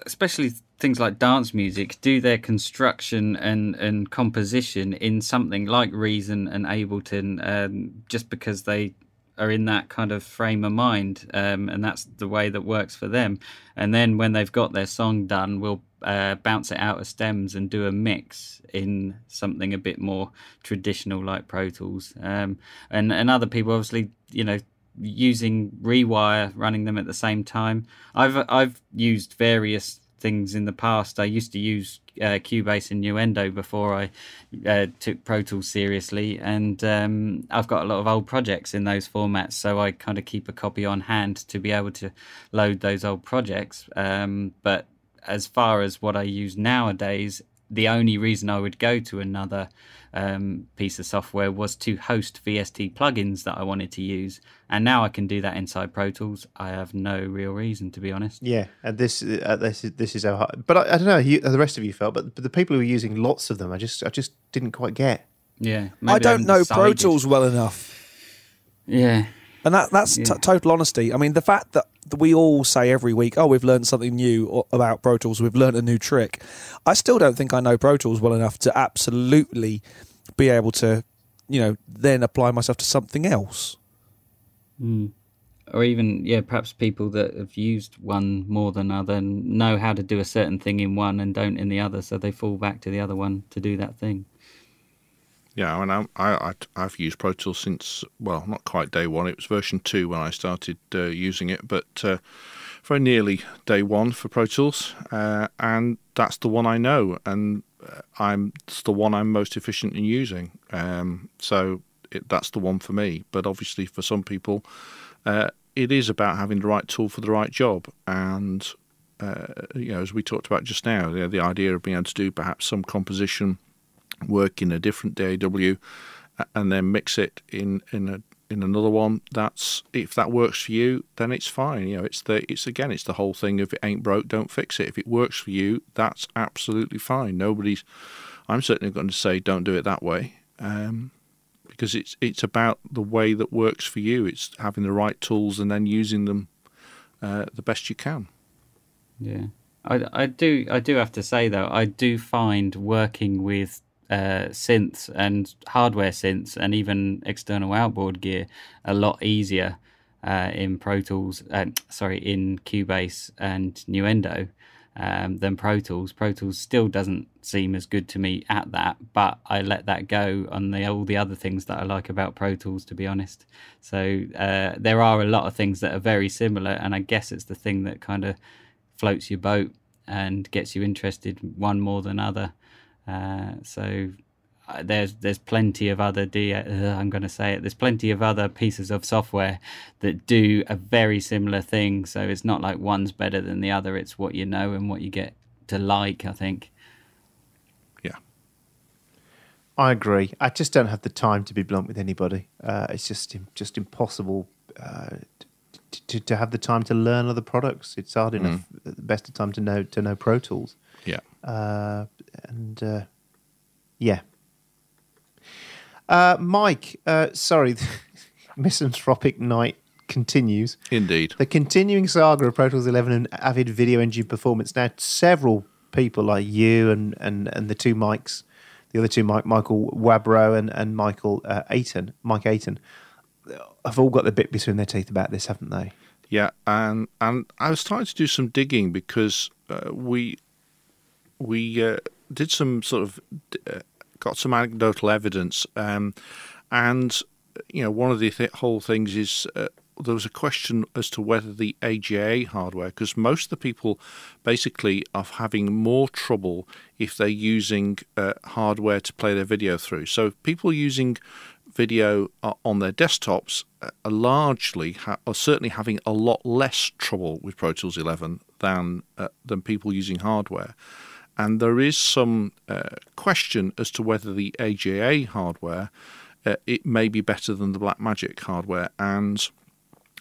especially things like dance music, do their construction and composition in something like Reason and Ableton, just because they are in that kind of frame of mind, and that's the way that works for them. And then when they've got their song done, we'll bounce it out of stems and do a mix in something a bit more traditional like Pro Tools. And other people obviously, using Rewire, running them at the same time. I've used various things in the past. I used to use Cubase and Nuendo before I took Pro Tools seriously, and I've got a lot of old projects in those formats, so I kind of keep a copy on hand to be able to load those old projects. But as far as what I use nowadays, the only reason I would go to another piece of software was to host VST plugins that I wanted to use, and now I can do that inside Pro Tools. I have no real reason, to be honest. Yeah, and this is how hard. But I don't know how the rest of you felt, but the people who are using lots of them, I just didn't quite get. Yeah, I don't know Pro Tools well enough. Yeah. And that's total honesty. I mean, the fact that we all say every week, oh, we've learned something new about Pro Tools, we've learned a new trick. I still don't think I know Pro Tools well enough to absolutely be able to, then apply myself to something else. Mm. Or even, perhaps people that have used one more than other and know how to do a certain thing in one and don't in the other, so they fall back to the other one to do that thing. Yeah, I mean, I've used Pro Tools since, well, not quite day one. It was version 2 when I started using it, but very nearly day one for Pro Tools. And that's the one I know, and it's the one I'm most efficient in using. So that's the one for me. But obviously for some people, it is about having the right tool for the right job. And, as we talked about just now, the idea of being able to do perhaps some composition work in a different DAW and then mix it in another one. That's, if that works for you, then it's fine. It's the whole thing, if it ain't broke, don't fix it. If it works for you, that's absolutely fine. I'm certainly going to say don't do it that way, because it's about the way that works for you. It's having the right tools and then using them the best you can. Yeah, I do have to say though, I do find working with synths and hardware synths and even external outboard gear a lot easier in Pro Tools, in Cubase and Nuendo than Pro Tools. Pro Tools still doesn't seem as good to me at that, but I let that go on all the other things that I like about Pro Tools, to be honest. So there are a lot of things that are very similar, and I guess it's the thing that kind of floats your boat and gets you interested one more than other. So there's plenty of other there's plenty of other pieces of software that do a very similar thing. So it's not like one's better than the other. It's what you know and what you get to like, I think. Yeah, I agree. I just don't have the time to be blunt with anybody. It's just impossible to have the time to learn other products. It's hard enough at the best of time to know Pro Tools. Yeah. Mike, sorry, Misanthropic Night continues. Indeed. The continuing saga of Pro Tools 11 and Avid Video Engine Performance. Now, several people like you and the two Mikes, the other two, Michael Wabro and Mike Ayton, have all got the bit between their teeth about this, haven't they? Yeah, and I was starting to do some digging because we did some sort of got some anecdotal evidence, and one of the whole things is there was a question as to whether the AGA hardware, because most of the people basically are having more trouble if they're using hardware to play their video through. So people using video on their desktops are largely are certainly having a lot less trouble with Pro Tools 11 than people using hardware. And there is some question as to whether the AGA hardware it may be better than the Blackmagic hardware. And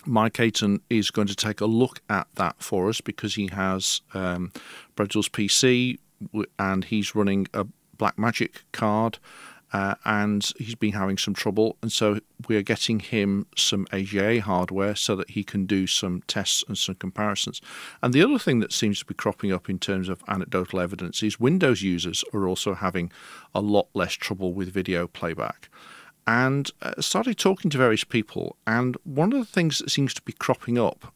Mike Ayton is going to take a look at that for us because he has Pro Tools PC and he's running a Blackmagic card. And he's been having some trouble, and so we're getting him some AGA hardware so that he can do some tests and some comparisons. And the other thing that seems to be cropping up in terms of anecdotal evidence is Windows users are also having a lot less trouble with video playback. And started talking to various people, and one of the things that seems to be cropping up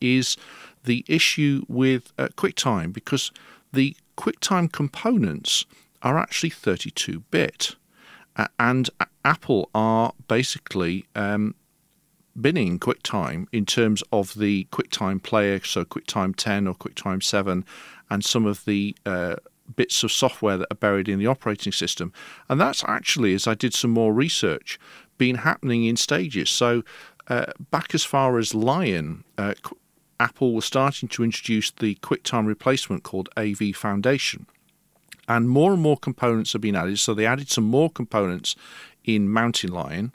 is the issue with QuickTime, because the QuickTime components are actually 32-bit, and Apple are basically binning QuickTime in terms of the QuickTime player, so QuickTime 10 or QuickTime 7, and some of the bits of software that are buried in the operating system. And that's actually, as I did some more research, been happening in stages. So back as far as Lion, Apple was starting to introduce the QuickTime replacement called AV Foundation. And more components have been added. So they added some more components in Mountain Lion,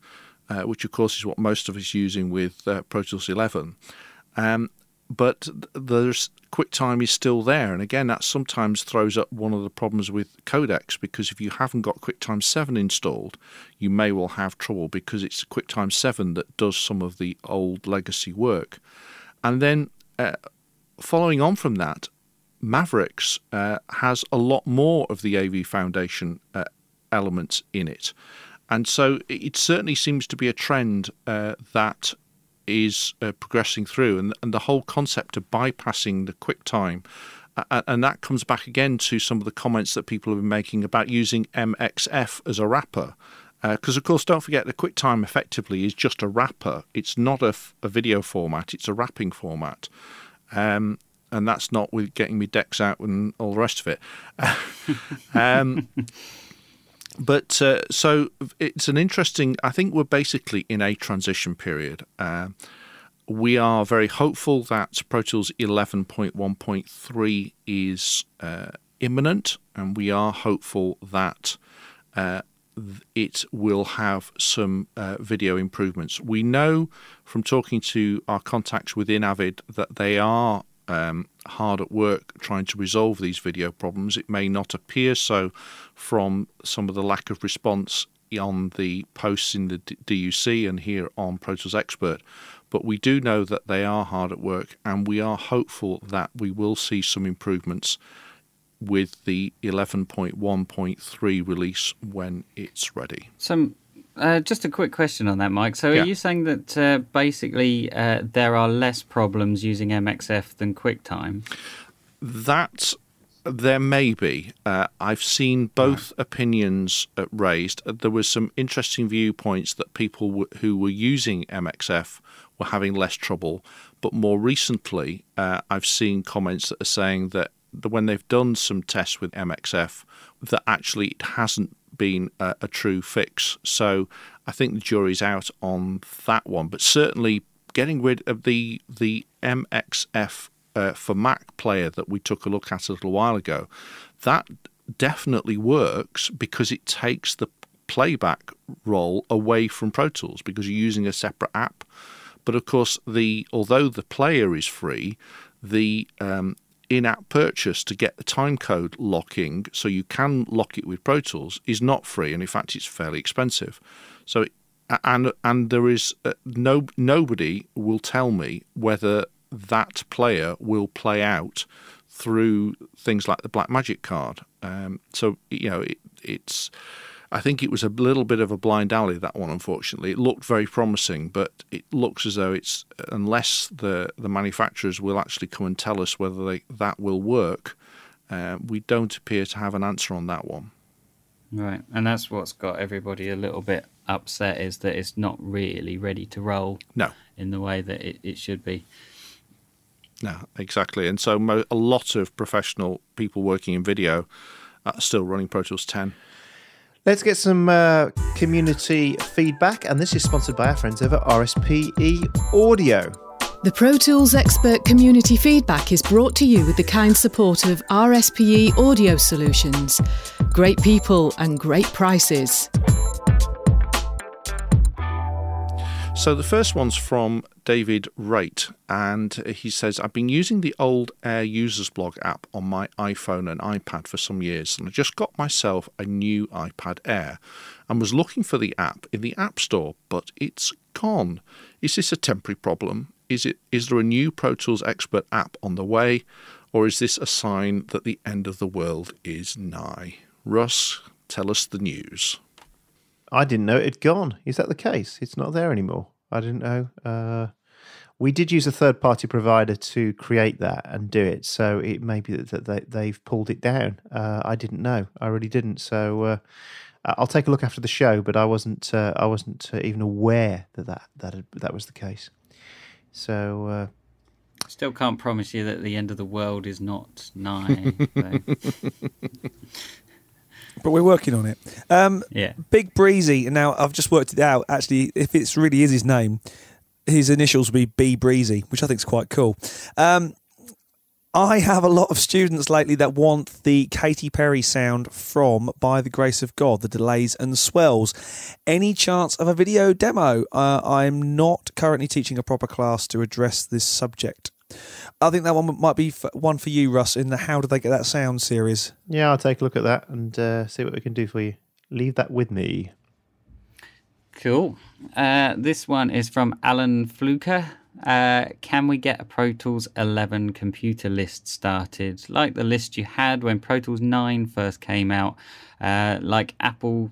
which of course is what most of us are using with Pro Tools 11. But there's QuickTime is still there. And again, that sometimes throws up one of the problems with codecs, because if you haven't got QuickTime 7 installed, you may well have trouble, because it's QuickTime 7 that does some of the old legacy work. And then following on from that, Mavericks has a lot more of the AV Foundation elements in it. And so it certainly seems to be a trend that is progressing through, and the whole concept of bypassing the QuickTime, and that comes back again to some of the comments that people have been making about using MXF as a wrapper. Because, of course, don't forget, the QuickTime effectively is just a wrapper. It's not a video format. It's a wrapping format. And that's not with getting me decks out and all the rest of it. But so it's an interesting, I think we're basically in a transition period. We are very hopeful that Pro Tools 11.1.3 is imminent, and we are hopeful that it will have some video improvements. We know from talking to our contacts within Avid that they are hard at work trying to resolve these video problems. It may not appear so from some of the lack of response on the posts in the DUC and here on Pro Tools Expert, but we do know that they are hard at work, and we are hopeful that we will see some improvements with the 11.1.3 release when it's ready. Just a quick question on that, Mike. So are you saying that basically there are less problems using MXF than QuickTime? That there may be. I've seen both opinions raised. There was some interesting viewpoints that people who were using MXF were having less trouble. But more recently, I've seen comments that are saying that when they've done some tests with MXF, that actually it hasn't been a true fix. So I think the jury's out on that one. But certainly getting rid of the MXF for Mac player that we took a look at a little while ago, that definitely works because it takes the playback role away from Pro Tools because you're using a separate app. But of course, although the player is free, the in-app purchase to get the timecode locking so you can lock it with Pro Tools is not free, and in fact it's fairly expensive. So and there is nobody will tell me whether that player will play out through things like the Blackmagic card. So it's I think it was a little bit of a blind alley, that one, unfortunately. It looked very promising, but it looks as though it's, unless the manufacturers will actually come and tell us whether that will work, we don't appear to have an answer on that one. Right, and that's what's got everybody a little bit upset, is that it's not really ready to roll in the way that it should be. No, exactly. And so a lot of professional people working in video are still running Pro Tools 10. Let's get some community feedback, and this is sponsored by our friends over at RSPE Audio. The Pro Tools Expert community feedback is brought to you with the kind support of RSPE Audio Solutions. Great people and great prices. So the first one's from David Raitt, and he says, I've been using the old Air Users Blog app on my iPhone and iPad for some years, and I just got myself a new iPad Air and was looking for the app in the App Store, but it's gone. Is this a temporary problem? Is there a new Pro Tools Expert app on the way, or is this a sign that the end of the world is nigh? Russ, tell us the news. I didn't know it had gone. Is that the case? It's not there anymore. I didn't know. We did use a third-party provider to create that and do it, so it may be that they've pulled it down. I didn't know. I really didn't. So I'll take a look after the show, but I wasn't even aware that was the case. So still can't promise you that the end of the world is not nigh. So. But we're working on it. Yeah. Big Breezy, now I've just worked it out, actually, if it really is his name, his initials will be B Breezy, which I think is quite cool. I have a lot of students lately that want the Katy Perry sound from By the Grace of God, the delays and swells. Any chance of a video demo? I'm not currently teaching a proper class to address this subject. I think that one might be one for you, Russ, in the How Do They Get That Sound series. Yeah, I'll take a look at that and see what we can do for you. Leave that with me. Cool. This one is from Alan Fluker. Can we get a Pro Tools 11 computer list started? Like the list you had when Pro Tools 9 first came out, like Apple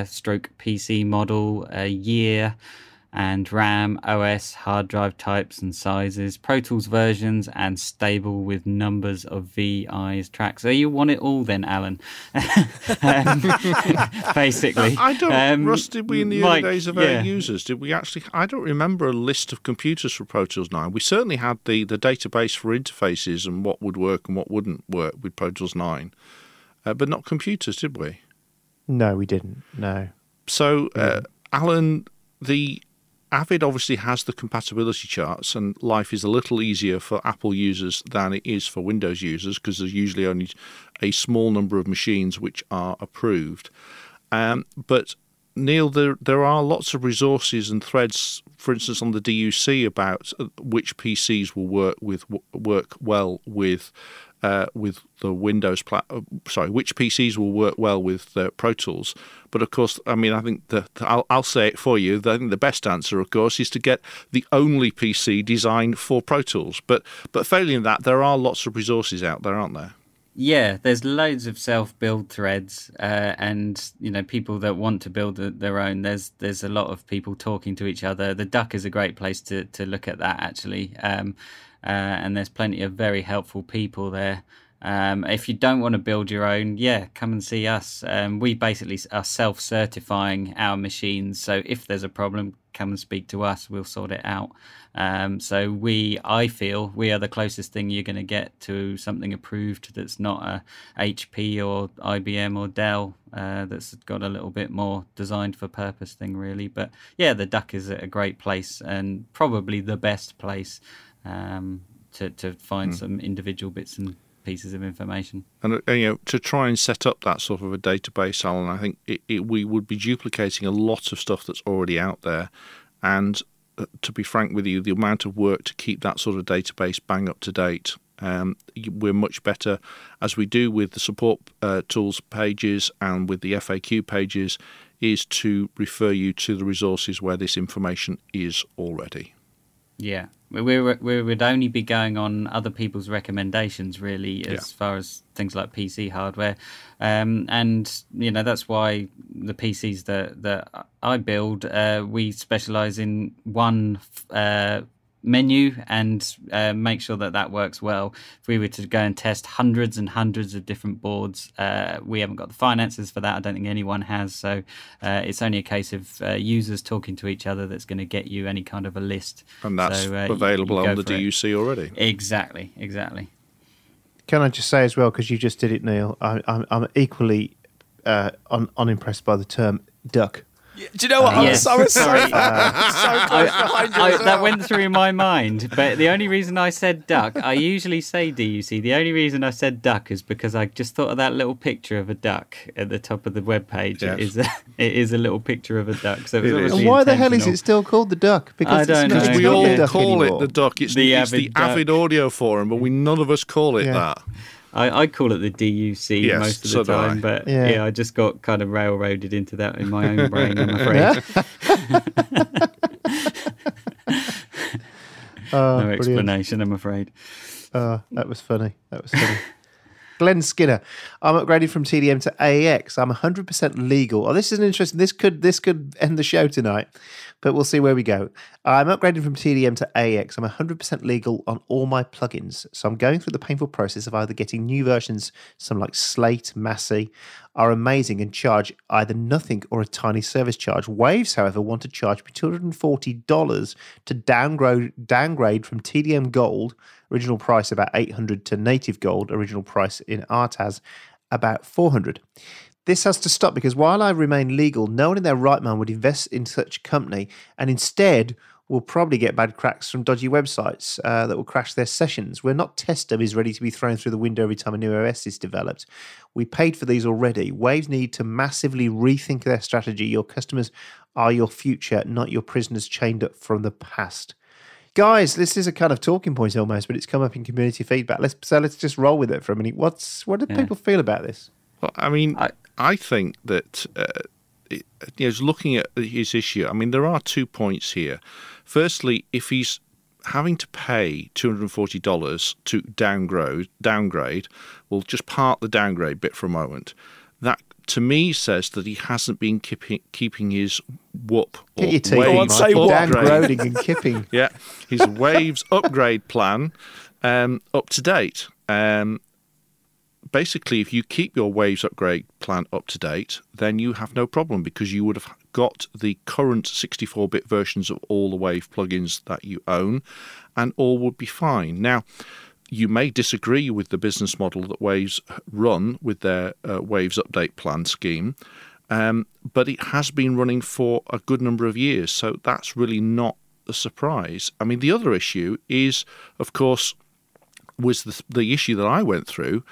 stroke PC model, year, and RAM, OS, hard drive types and sizes, Pro Tools versions, and stable with numbers of VI's tracks. So you want it all then, Alan? Basically. I don't, Russ, did we in the early days of our users, did we actually, I don't remember a list of computers for Pro Tools 9. We certainly had the database for interfaces and what would work and what wouldn't work with Pro Tools 9, but not computers, did we? No, we didn't, no. So, Alan, the Avid obviously has the compatibility charts, and life is a little easier for Apple users than it is for Windows users because there's usually only a small number of machines which are approved. But Neil, there are lots of resources and threads, for instance, on the DUC about which PCs will work well with the Windows which PCs will work well with Pro Tools. But of course, I mean, I think I'll say it for you. I think the best answer, of course, is to get the only PC designed for Pro Tools. But failing that, there are lots of resources out there, aren't there? Yeah, there's loads of self-build threads, and people that want to build their own. There's a lot of people talking to each other. The Duck is a great place to look at that, actually. And there's plenty of very helpful people there. If you don't want to build your own, come and see us. We basically are self-certifying our machines, so if there's a problem, come and speak to us. We'll sort it out. So I feel we are the closest thing you're going to get to something approved that's not a HP or IBM or Dell, that's got a little bit more designed for purpose thing, really. But yeah, the Duck is a great place and probably the best place to find some individual bits and pieces of information. And to try and set up that sort of a database, Alan, I think we would be duplicating a lot of stuff that's already out there. And to be frank with you, the amount of work to keep that sort of database bang up to date, we're much better, as we do with the support tools pages and with the FAQ pages, is to refer you to the resources where this information is already. Yeah, we would only be going on other people's recommendations, really, as far as things like PC hardware. And, that's why the PCs that I build, we specialise in one menu and make sure that works well. If we were to go and test hundreds and hundreds of different boards, we haven't got the finances for that. I don't think anyone has. So it's only a case of users talking to each other that's going to get you any kind of a list. And that's available on the DUC already. Exactly. Can I just say as well, because you just did it, Neil, I'm equally unimpressed by the term duck. Do you know what? I was so close behind you as well. That went through my mind, but the only reason I said duck, I usually say DUC, the only reason I said duck is because I just thought of that little picture of a duck at the top of the webpage. Yes. It is a little picture of a duck. So and why the hell is it still called the Duck? Because I don't know. Because we all call it the Duck. It's the Avid Audio Forum, but none of us call it that. I call it the DUC most of the time, but I just got kind of railroaded into that in my own brain, I'm afraid. No explanation, I'm afraid. That was funny. Glenn Skinner, I'm upgraded from TDM to AX. I'm 100% legal. Oh, this is interesting. This could end the show tonight, but we'll see where we go. I'm upgraded from TDM to AX. I'm 100% legal on all my plugins. So I'm going through the painful process of either getting new versions, some like Slate, Massey, are amazing and charge either nothing or a tiny service charge. Waves, however, want to charge me $240 to downgrade from TDM Gold, original price about $800, to Native Gold, original price in RTAS about $400. This has to stop because while I remain legal, no one in their right mind would invest in such a company and instead will probably get bad cracks from dodgy websites that will crash their sessions. We're not test dummies ready to be thrown through the window every time a new OS is developed. We paid for these already. Waves need to massively rethink their strategy. Your customers are your future, not your prisoners chained up from the past. Guys, this is a kind of talking point almost, but it's come up in community feedback. Let's just roll with it for a minute. What do people feel about this? Well, I mean, I think that looking at his issue, I mean, there are 2 points here. Firstly, if he's having to pay $240 to downgrade, we'll just park the downgrade bit for a moment. That, to me, says that he hasn't been keeping his whoop or downgrading and kipping. Yeah, his Waves upgrade plan up to date. Basically, if you keep your Waves upgrade plan up to date, then you have no problem because you would have got the current 64-bit versions of all the Wave plugins that you own, and all would be fine. Now, you may disagree with the business model that Waves run with their Waves update plan scheme, but it has been running for a good number of years, so that's really not a surprise. I mean, the other issue is, of course, was the issue that I went through.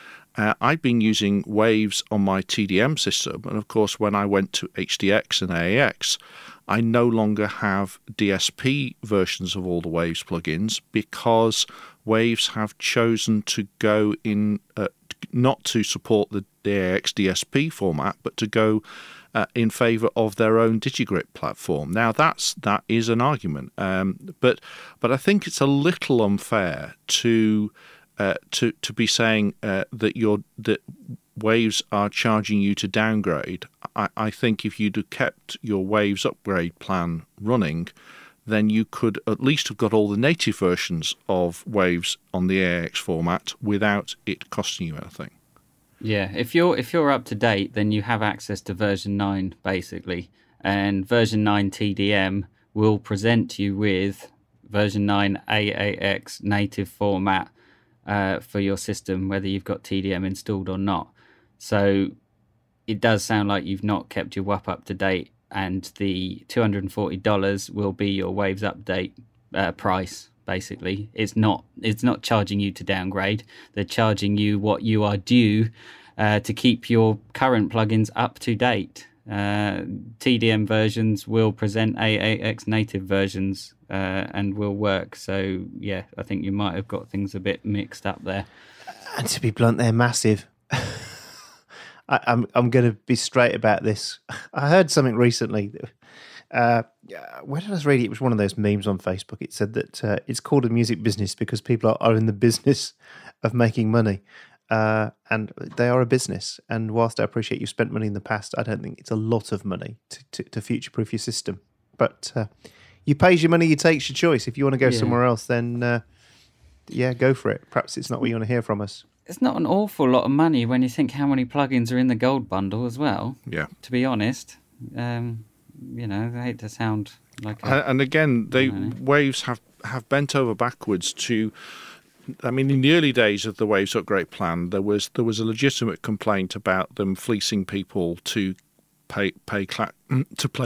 I've been using Waves on my TDM system, and of course, when I went to HDX and AAX, I no longer have DSP versions of all the Waves plugins because Waves have chosen to go in, not to support the AAX DSP format, but to go in favour of their own DigiGrip platform. Now, that is an argument, but I think it's a little unfair to be saying that Waves are charging you to downgrade. I think if you'd have kept your Waves upgrade plan running, then you could at least have got all the native versions of Waves on the AAX format without it costing you anything. Yeah, if you're up to date, then you have access to version 9 basically, and version 9 TDM will present you with version 9 AAX native format for your system, whether you've got TDM installed or not. So it does sound like you've not kept your WAP up to date, and the $240 will be your Waves update price. Basically, it's not charging you to downgrade. They're charging you what you are due to keep your current plugins up to date. TDM versions will present AAX native versions and will work. So yeah, I think you might have got things a bit mixed up there. And to be blunt, they're massive. I'm going to be straight about this. I heard something recently. Where did I read it? It was one of those memes on Facebook. It said that it's called a music business because people are in the business of making money. And they are a business. And whilst I appreciate you've spent money in the past, I don't think it's a lot of money to future-proof your system. But you pays your money, you takes your choice. If you want to go somewhere else, then go for it. Perhaps it's not what you want to hear from us. It's not an awful lot of money when you think how many plugins are in the gold bundle as well. Yeah. To be honest, I hate to sound like. And again, Waves have bent over backwards to. I mean, in the early days of the Waves upgrade plan, there was a legitimate complaint about them fleecing people to play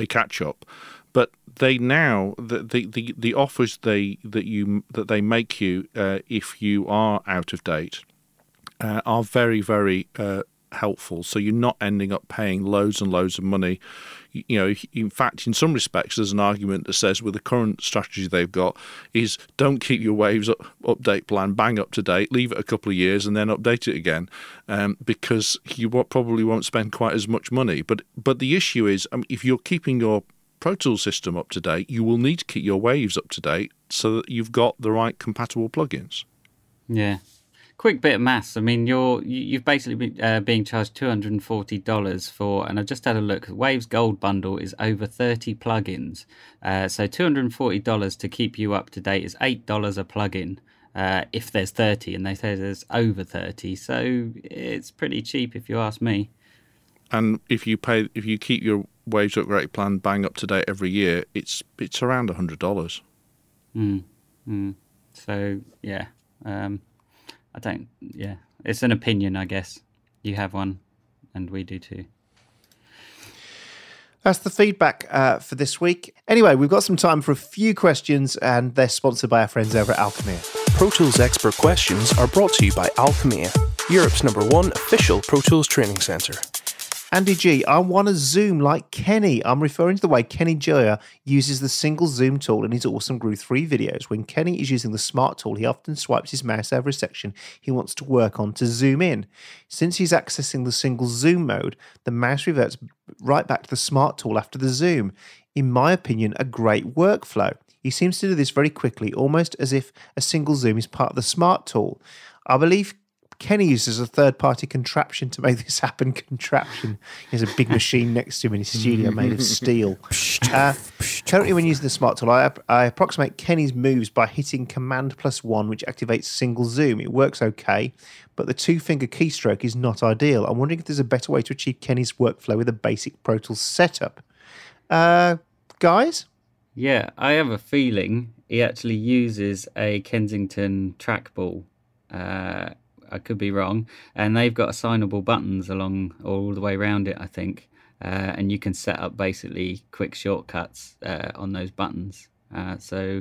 catch up. But they now the offers that they make you if you are out of date are very, very helpful. So you're not ending up paying loads and loads of money. You know, in fact, in some respects, there's an argument that says with the current strategy they've got is don't keep your Waves update plan bang up to date, leave it a couple of years and then update it again, because you probably won't spend quite as much money. But the issue is, if you're keeping your Pro Tools system up to date, you will need to keep your Waves up to date so that you've got the right compatible plugins. Yeah. Quick bit of maths. I mean, you've basically been being charged $240 for, and I've just had a look. Waves Gold Bundle is over 30 plugins, so $240 to keep you up to date is $8 a plugin. If there's 30, and they say there's over 30, so it's pretty cheap if you ask me. And if you keep your Waves upgrade plan bang up to date every year, it's around $100. So yeah. It's an opinion, I guess. You have one, and we do too. That's the feedback for this week. Anyway, we've got some time for a few questions, and they're sponsored by our friends over at Alchemia. Pro Tools expert questions are brought to you by Alchemia, Europe's #1 official Pro Tools training centre. Andy G, I want to zoom like Kenny. I'm referring to the way Kenny Joya uses the single zoom tool in his awesome Groove 3 videos. When Kenny is using the smart tool, he often swipes his mouse over a section he wants to work on to zoom in. Since he's accessing the single zoom mode, the mouse reverts right back to the smart tool after the zoom. In my opinion, a great workflow. He seems to do this very quickly, almost as if a single zoom is part of the smart tool. I believe Kenny uses a third-party contraption to make this happen. Contraption. He has a big machine next to him in his studio made of steel. Currently, when using the smart tool, I approximate Kenny's moves by hitting Command+1, which activates single zoom. It works okay, but the two-finger keystroke is not ideal. I'm wondering if there's a better way to achieve Kenny's workflow with a basic Pro Tools setup. Guys? Yeah, I have a feeling he actually uses a Kensington trackball. I could be wrong, and they've got assignable buttons along all the way around it, I think, and you can set up basically quick shortcuts on those buttons. So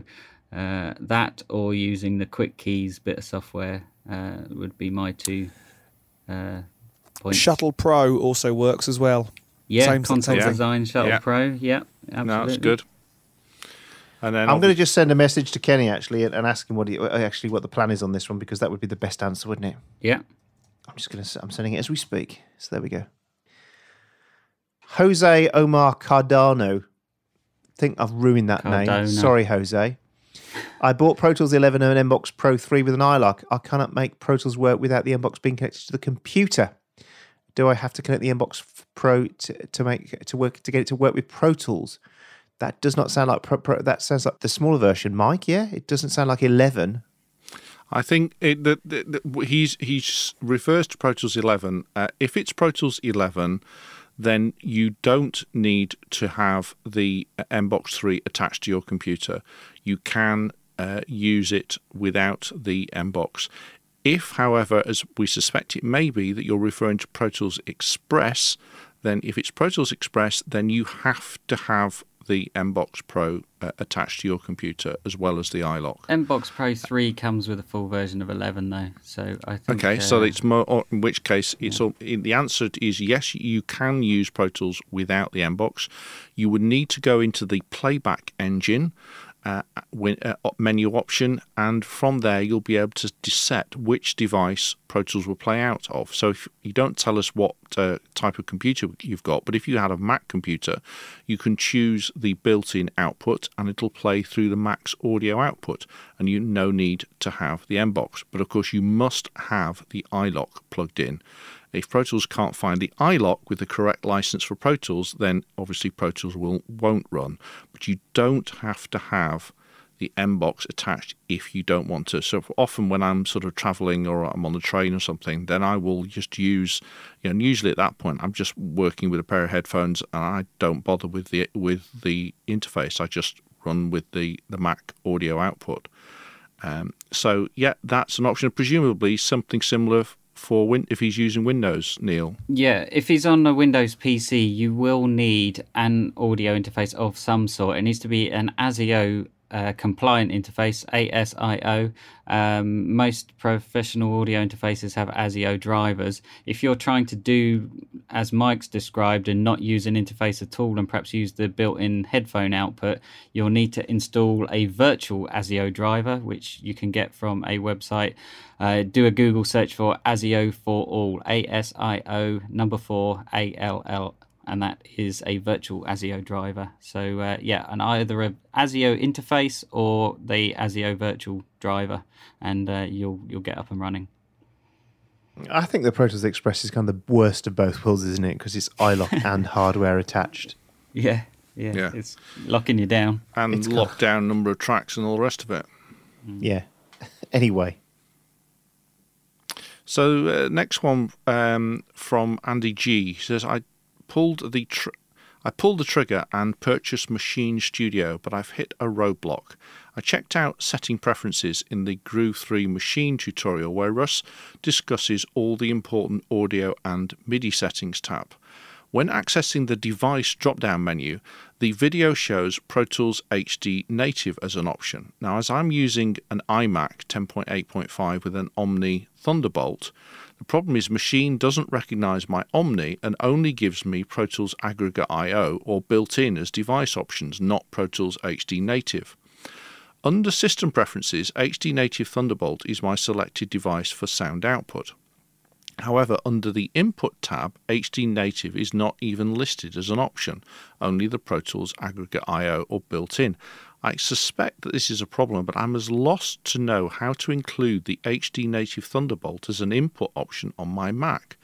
that, or using the Quick Keys bit of software, would be my 2 points. Shuttle Pro also works as well. Yeah, Content Design Shuttle Pro. Yeah, absolutely. No, that's good. And then I'm going to just send a message to Kenny actually and ask him what the plan is on this one, because that would be the best answer, wouldn't it? Yeah. I'm sending it as we speak. So there we go. Jose Omar Cardano. I think I've ruined that name. Sorry, Jose. I bought Pro Tools 11 and MBox Pro 3 with an iLock. I cannot make Pro Tools work without the MBox being connected to the computer. Do I have to connect the MBox Pro to get it to work with Pro Tools? That does not sound like Pro. That sounds like the smaller version, Mike. Yeah, it doesn't sound like 11. I think he refers to Pro Tools 11. If it's Pro Tools 11, then you don't need to have the MBox 3 attached to your computer. You can use it without the MBox. If, however, as we suspect it may be, that you're referring to Pro Tools Express, then if it's Pro Tools Express, then you have to have the MBox Pro attached to your computer as well as the iLock. MBox Pro 3 comes with a full version of 11 though, so I think... Okay, so it's more, or in which case, the answer is yes, you can use Pro Tools without the MBox. You would need to go into the playback engine menu option, and from there you'll be able to set which device Pro Tools will play out of. So if you don't tell us what type of computer you've got, but if you had a Mac computer, you can choose the built-in output and it'll play through the Mac's audio output, and you no need to have the MBox. But of course you must have the iLock plugged in. If Pro Tools can't find the iLock with the correct license for Pro Tools, then obviously Pro Tools won't run. But you don't have to have the MBox attached if you don't want to. So often when I'm sort of traveling or I'm on the train or something, then I will just use, and usually at that point I'm just working with a pair of headphones and I don't bother with the interface. I just run with the Mac audio output. So yeah, that's an option. Presumably something similar for if he's using Windows, Neil. Yeah, if he's on a Windows PC, you will need an audio interface of some sort. It needs to be an ASIO compliant interface, ASIO. Most professional audio interfaces have ASIO drivers. If you're trying to do as Mike's described and not use an interface at all and perhaps use the built-in headphone output, you'll need to install a virtual ASIO driver, which you can get from a website. Do a Google search for ASIO for all, ASIO 4 ALL, and that is a virtual ASIO driver. So yeah, and either a ASIO interface or the ASIO virtual driver, and you'll get up and running. I think the Pro Tools Express is kind of the worst of both worlds, isn't it? Because it's iLock and hardware attached. Yeah, it's locking you down. And it's locked down number of tracks and all the rest of it. Yeah. Anyway. So next one from Andy G. He says, I pulled the trigger and purchased Machine Studio, but I've hit a roadblock. I checked out setting preferences in the Groove 3 Machine tutorial, where Russ discusses all the important audio and MIDI settings tab. When accessing the device drop-down menu, the video shows Pro Tools HD Native as an option. Now, as I'm using an iMac 10.8.5 with an Omni Thunderbolt, the problem is Machine doesn't recognize my Omni and only gives me Pro Tools Aggregate I/O or built-in as device options, not Pro Tools HD Native. Under System Preferences, HD Native Thunderbolt is my selected device for sound output. However, under the Input tab, HD Native is not even listed as an option, only the Pro Tools Aggregate I/O or built-in. I suspect that this is a problem, but I'm as lost to know how to include the HD Native Thunderbolt as an input option on my Mac.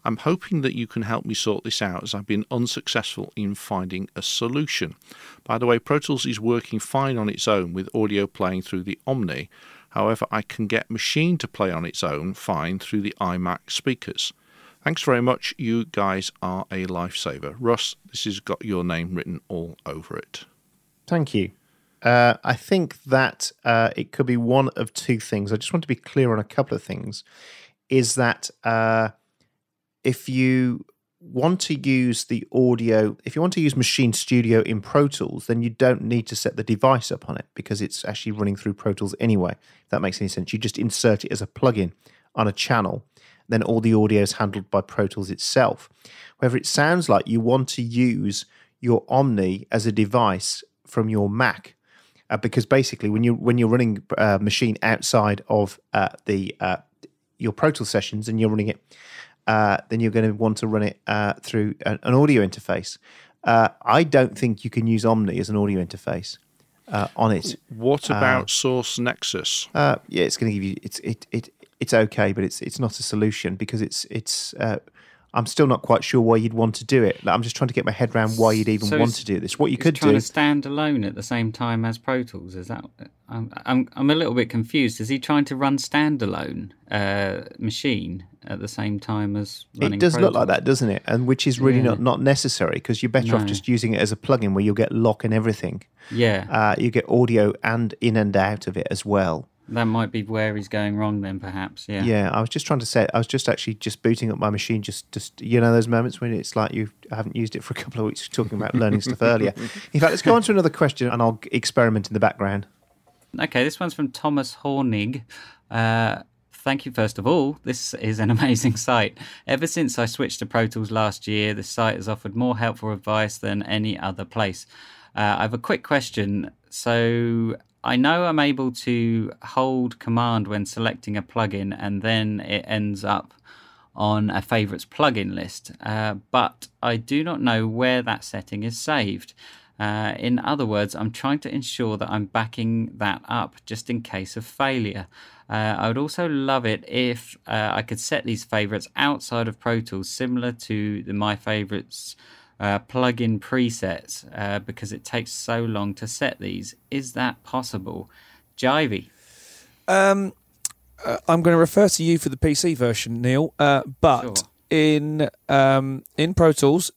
I'm hoping that you can help me sort this out, as I've been unsuccessful in finding a solution. By the way, Pro Tools is working fine on its own with audio playing through the Omni. However, I can get Machine to play on its own fine through the iMac speakers. Thanks very much. You guys are a lifesaver. Russ, this has got your name written all over it. Thank you. I think that it could be one of two things. I just want to be clear on a couple of things. Is that if you want to use the audio, if you want to use Machine Studio in Pro Tools, then you don't need to set the device up on it because it's actually running through Pro Tools anyway. If that makes any sense. You just insert it as a plugin on a channel. Then all the audio is handled by Pro Tools itself. However, it sounds like you want to use your Omni as a device from your Mac. Because basically, when you're running Machine outside of your Pro Tools sessions and you're running it, then you're going to want to run it through an audio interface. I don't think you can use Omni as an audio interface on it. What about Source Nexus? Yeah, it's going to give you it's okay, but it's not a solution because it's. I'm still not quite sure why you'd want to do it. Like, I'm just trying to get my head around why you'd even want to do this. What you could do, trying to stand alone at the same time as Pro Tools. Is that? I'm a little bit confused. Is he trying to run standalone Machine at the same time as running? It does Pro look Tools? like that, doesn't it? And which is really not necessary because you're better off just using it as a plugin where you'll get lock and everything. Yeah. You get audio and in and out of it as well. That might be where he's going wrong then, perhaps. Yeah. Yeah, I was just trying to say, I was just actually just booting up my machine, just you know those moments when it's like you haven't used it for a couple of weeks, talking about learning stuff earlier. In fact, let's go on to another question and I'll experiment in the background. Okay, this one's from Thomas Hornig. Thank you, first of all. This is an amazing site. Ever since I switched to Pro Tools last year, the site has offered more helpful advice than any other place. I have a quick question. So I know I'm able to hold command when selecting a plugin and then it ends up on a favorites plugin list, but I do not know where that setting is saved. In other words, I'm trying to ensure that I'm backing that up just in case of failure. I would also love it if I could set these favorites outside of Pro Tools, similar to the My Favorites plugin presets, because it takes so long to set these. Is that possible? Jivey? I'm going to refer to you for the PC version, Neil, but Sure. in Pro Tools,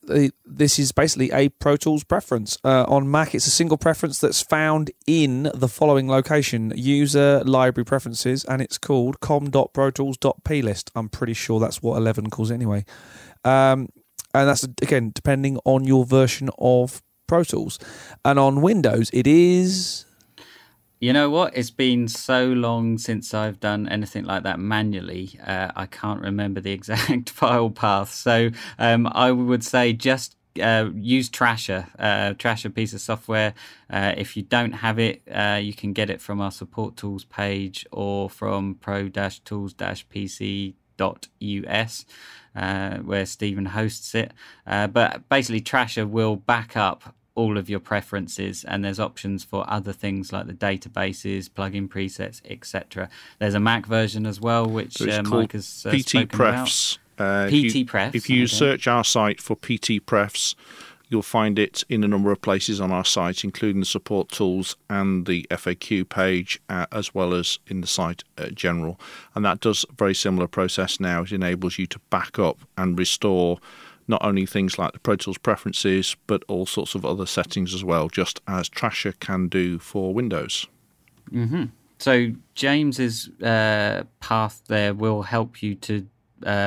this is basically a Pro Tools preference. On Mac, it's a single preference that's found in the following location: user library preferences, and it's called com.protools.plist. I'm pretty sure that's what 11 calls it anyway. And that's, again, depending on your version of Pro Tools. And on Windows, it is... You know what? It's been so long since I've done anything like that manually. I can't remember the exact file path. So I would say just use Trasher. Trasher piece of software. If you don't have it, you can get it from our support tools page or from pro-tools-pc.us. Where Stephen hosts it. But basically, Trasher will back up all of your preferences, and there's options for other things like the databases, plugin presets, etc. There's a Mac version as well, which Mike has PT Prefs. PT Prefs. If you search our site for PT Prefs, you'll find it in a number of places on our site, including the support tools and the FAQ page, as well as in the site general. And that does a very similar process now. It enables you to back up and restore not only things like the Pro Tools preferences, but all sorts of other settings as well, just as Trasher can do for Windows. Mm-hmm. So James's path there will help you to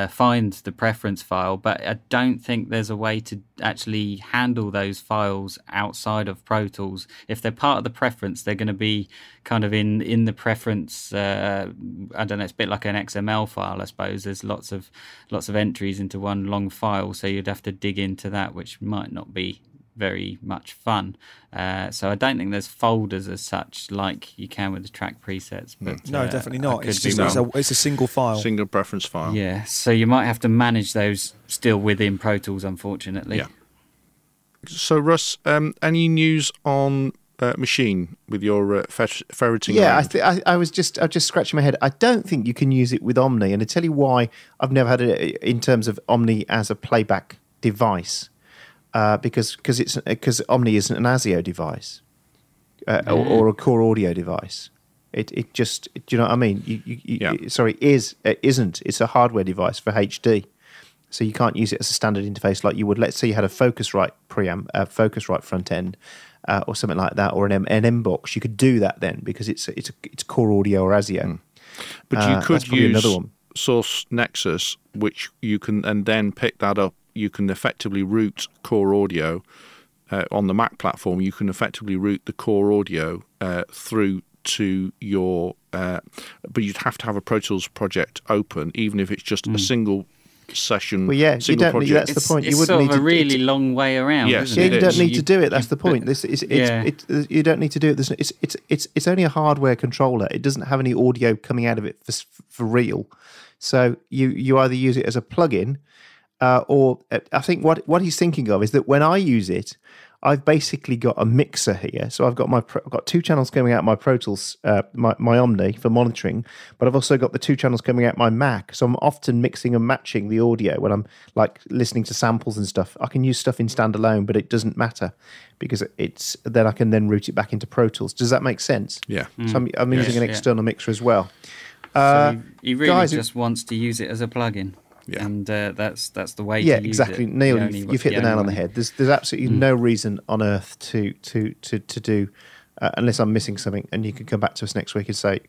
find the preference file, but I don't think there's a way to actually handle those files outside of Pro Tools. If they're part of the preference, they're going to be kind of in the preference. I don't know. It's a bit like an XML file, I suppose. There's lots of entries into one long file, so you'd have to dig into that, which might not be very much fun. So I don't think there's folders as such like you can with the track presets. But no, definitely not. It's a single file. Single preference file. Yeah, so you might have to manage those still within Pro Tools, unfortunately. Yeah. So, Russ, any news on Machine with your ferreting? Yeah, I was just scratching my head. I don't think you can use it with Omni, and I tell you why I've never had it in terms of Omni as a playback device. Because Omni isn't an ASIO device or a core audio device. It just, do you know what I mean? Isn't. It's a hardware device for HD, so you can't use it as a standard interface like you would. Let's say you had a Focusrite preamp, Focusrite front end, or something like that, or an M box. You could do that then because it's core audio or ASIO. But you could use another one. Source Nexus, which you can, and then pick that up. You can effectively route core audio on the Mac platform. You can effectively route the core audio through to your, but you'd have to have a Pro Tools project open, even if it's just a single session. Well, yeah, you don't project. need. That's the point. It's sort of a really long way around. Yes, isn't it? You don't need to do it. That's the point. You don't need to do it. It's only a hardware controller. It doesn't have any audio coming out of it for real. So you either use it as a plug-in. Or I think what he's thinking of is that when I use it, I've basically got a mixer here. So I've got two channels coming out of my Pro Tools, my Omni for monitoring, but I've also got the two channels coming out my Mac. So I'm often mixing and matching the audio when I'm like listening to samples and stuff. I can use stuff in standalone, but it doesn't matter because then I can then route it back into Pro Tools. Does that make sense? Yeah. So I'm using an external mixer as well. So he really just wants to use it as a plugin. Yeah. And that's the way. Yeah, to use exactly. it. Neil, you've hit the nail on the head. There's absolutely no reason on earth to do unless I'm missing something. And you can come back to us next week and say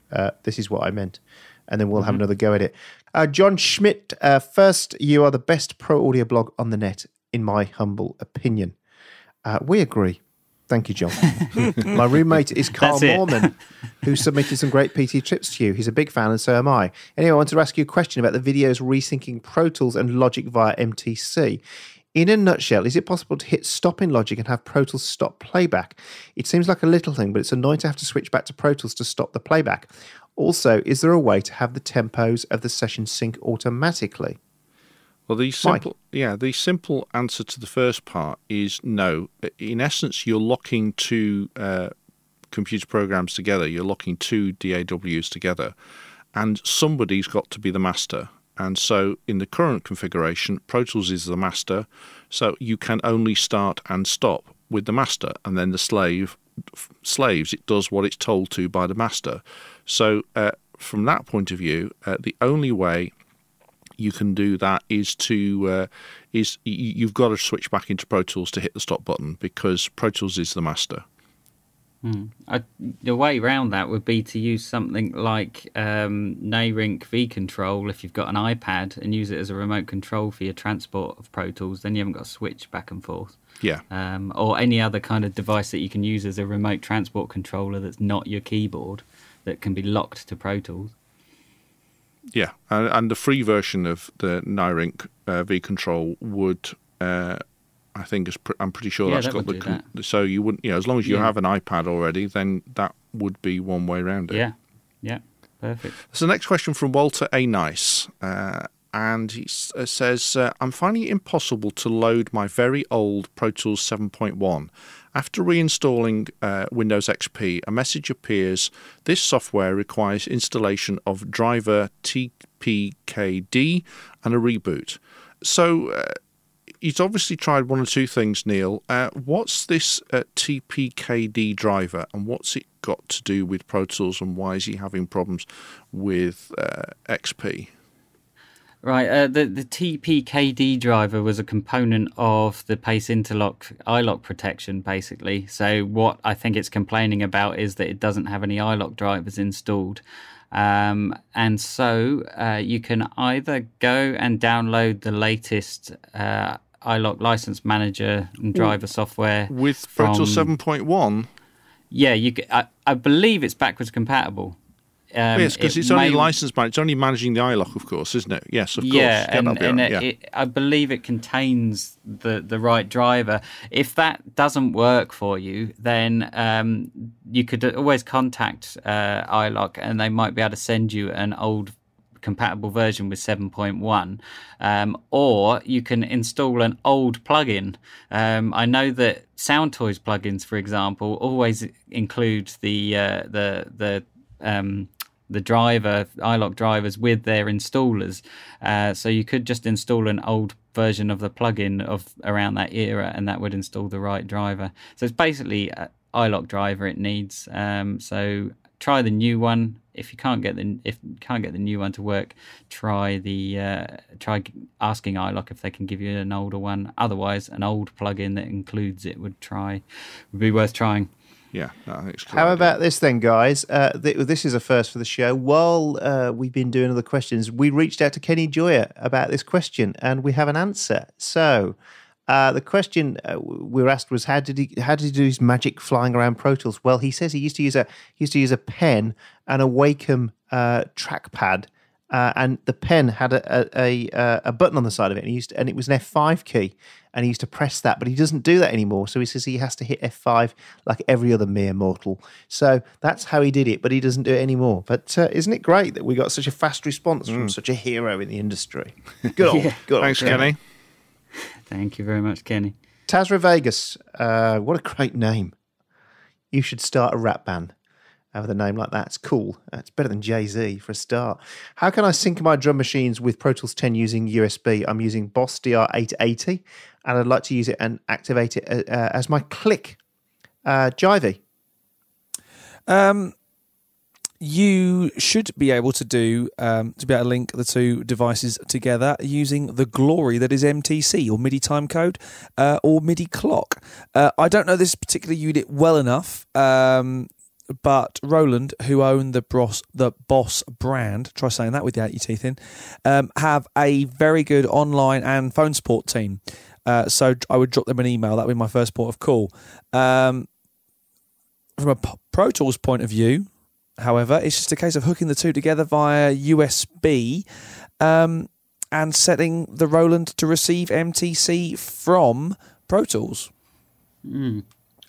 this is what I meant, and then we'll have another go at it. John Schmidt, first, you are the best pro audio blog on the net, in my humble opinion. We agree. Thank you, John. My roommate is Carl Mormon, who submitted some great PT tips to you. He's a big fan, and so am I. Anyway, I wanted to ask you a question about the videos resyncing Pro Tools and Logic via MTC. In a nutshell, is it possible to hit stop in Logic and have Pro Tools stop playback? It seems like a little thing, but it's annoying to have to switch back to Pro Tools to stop the playback. Also, is there a way to have the tempos of the session sync automatically? Well, the simple answer to the first part is no. In essence, you're locking two computer programs together. You're locking two DAWs together, and somebody's got to be the master. And so in the current configuration, Pro Tools is the master, so you can only start and stop with the master, and then the slaves, it does what it's told to by the master. So from that point of view, the only way you can do that is you've got to switch back into Pro Tools to hit the stop button, because Pro Tools is the master. The way around that would be to use something like Nyrink V-Control if you've got an iPad, and use it as a remote control for your transport of Pro Tools. Then you haven't got to switch back and forth. Yeah. Or any other kind of device that you can use as a remote transport controller that's not your keyboard, that can be locked to Pro Tools. Yeah, and the free version of the Nyrink V-Control would, I think, I'm pretty sure that's got the. So you wouldn't, as long as you have an iPad already, then that would be one way around it. Yeah, perfect. So the next question from Walter A. Nice, and he says, I'm finding it impossible to load my very old Pro Tools 7.1. After reinstalling Windows XP, a message appears. This software requires installation of driver TPKD and a reboot. So he's obviously tried one or two things, Neil. What's this TPKD driver, and what's it got to do with Pro Tools, and why is he having problems with XP? Right, the TPKD driver was a component of the Pace Interlock iLock protection, basically. So what I think it's complaining about is that it doesn't have any iLock drivers installed. And so you can either go and download the latest iLock license manager and driver software with Pro Tools 7.1. Yeah, I believe it's backwards compatible. Yes, because it's only licensed, it's only managing the iLock, of course, isn't it? Yes, of course. Yeah, I believe it contains the right driver. If that doesn't work for you, then you could always contact iLock, and they might be able to send you an old compatible version with 7.1, or you can install an old plugin. I know that SoundToys plugins, for example, always include the driver, iLock drivers with their installers. So you could just install an old version of the plugin of around that era, and that would install the right driver. So it's basically an iLock driver it needs. So try the new one. If you can't get the new one to work, try asking iLock if they can give you an older one. Otherwise, an old plugin that includes it would be worth trying. Yeah, I think it's cool. How about this then, guys? This is a first for the show. While we've been doing other questions, we reached out to Kenny Joyer about this question, and we have an answer. So, the question we were asked was, how did he do his magic flying around Pro Tools? Well, he says he used to use a pen and a Wacom trackpad, and the pen had a button on the side of it, and it was an F5 key, and he used to press that, but he doesn't do that anymore. So he says he has to hit F5 like every other mere mortal. So that's how he did it, but he doesn't do it anymore. But isn't it great that we got such a fast response from such a hero in the industry? Good on. Thanks, Kenny. Thank you very much, Kenny. Tazra Vegas, what a great name. You should start a rap band with a name like that. It's cool. It's better than Jay-Z for a start. How can I sync my drum machines with Pro Tools 10 using USB? I'm using Boss DR880, and I'd like to use it and activate it as my click. Jivey. You should be able to link the two devices together using the glory that is MTC or MIDI timecode or MIDI clock. I don't know this particular unit well enough, but Roland, who own the Boss brand, try saying that with your teeth in, have a very good online and phone support team. So I would drop them an email. That would be my first port of call. From a Pro Tools point of view, however, it's just a case of hooking the two together via USB and setting the Roland to receive MTC from Pro Tools.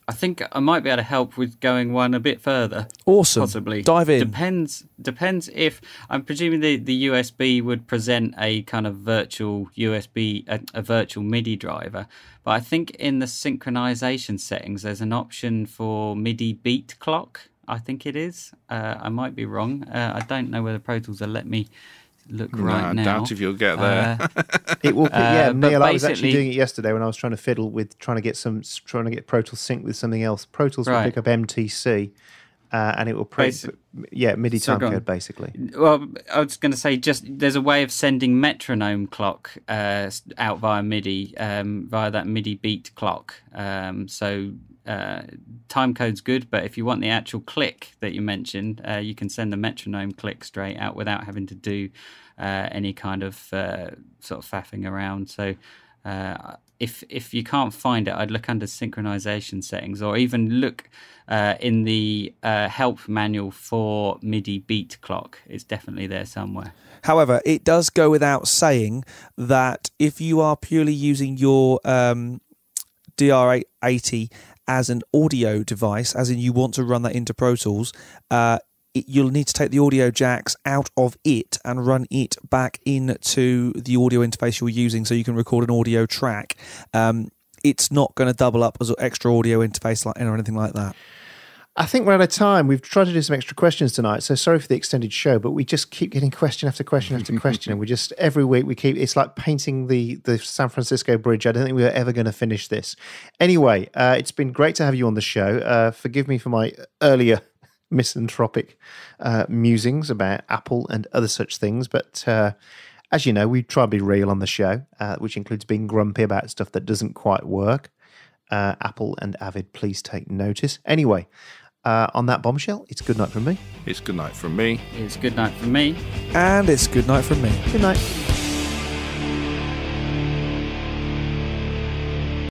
I think I might be able to help with going one a bit further. Awesome. Possibly. Dive in. Depends if... I'm presuming the USB would present a kind of virtual USB, a virtual MIDI driver. But I think in the synchronization settings, there's an option for MIDI beat clock. I think it is. I might be wrong. I don't know whether Pro Tools will let me look right now. I doubt if you'll get there. It will. Neil, I was actually doing it yesterday when I was trying to fiddle with trying to get Pro Tools sync with something else. Pro Tools will pick up MTC, and it will MIDI timecode basically. Well, I was going to say there's a way of sending metronome clock out via MIDI via that MIDI beat clock. So time code's good, but if you want the actual click that you mentioned, you can send the metronome click straight out without having to do any kind of sort of faffing around. So if you can't find it, I'd look under synchronization settings, or even look in the help manual for MIDI beat clock. It's definitely there somewhere. However, it does go without saying that if you are purely using your DR880 as an audio device, as in you want to run that into Pro Tools, you'll need to take the audio jacks out of it and run it back into the audio interface you're using so you can record an audio track. It's not going to double up as an extra audio interface or anything like that. I think we're out of time. We've tried to do some extra questions tonight, so sorry for the extended show, but we just keep getting question after question after question, and we just, every week it's like painting the San Francisco Bridge. I don't think we're ever going to finish this. Anyway, it's been great to have you on the show. Forgive me for my earlier misanthropic musings about Apple and other such things, but as you know, we try and be real on the show, which includes being grumpy about stuff that doesn't quite work. Apple and Avid, please take notice. Anyway, On that bombshell, it's good night from me. It's good night from me. It's good night from me. And it's good night from me. Good night.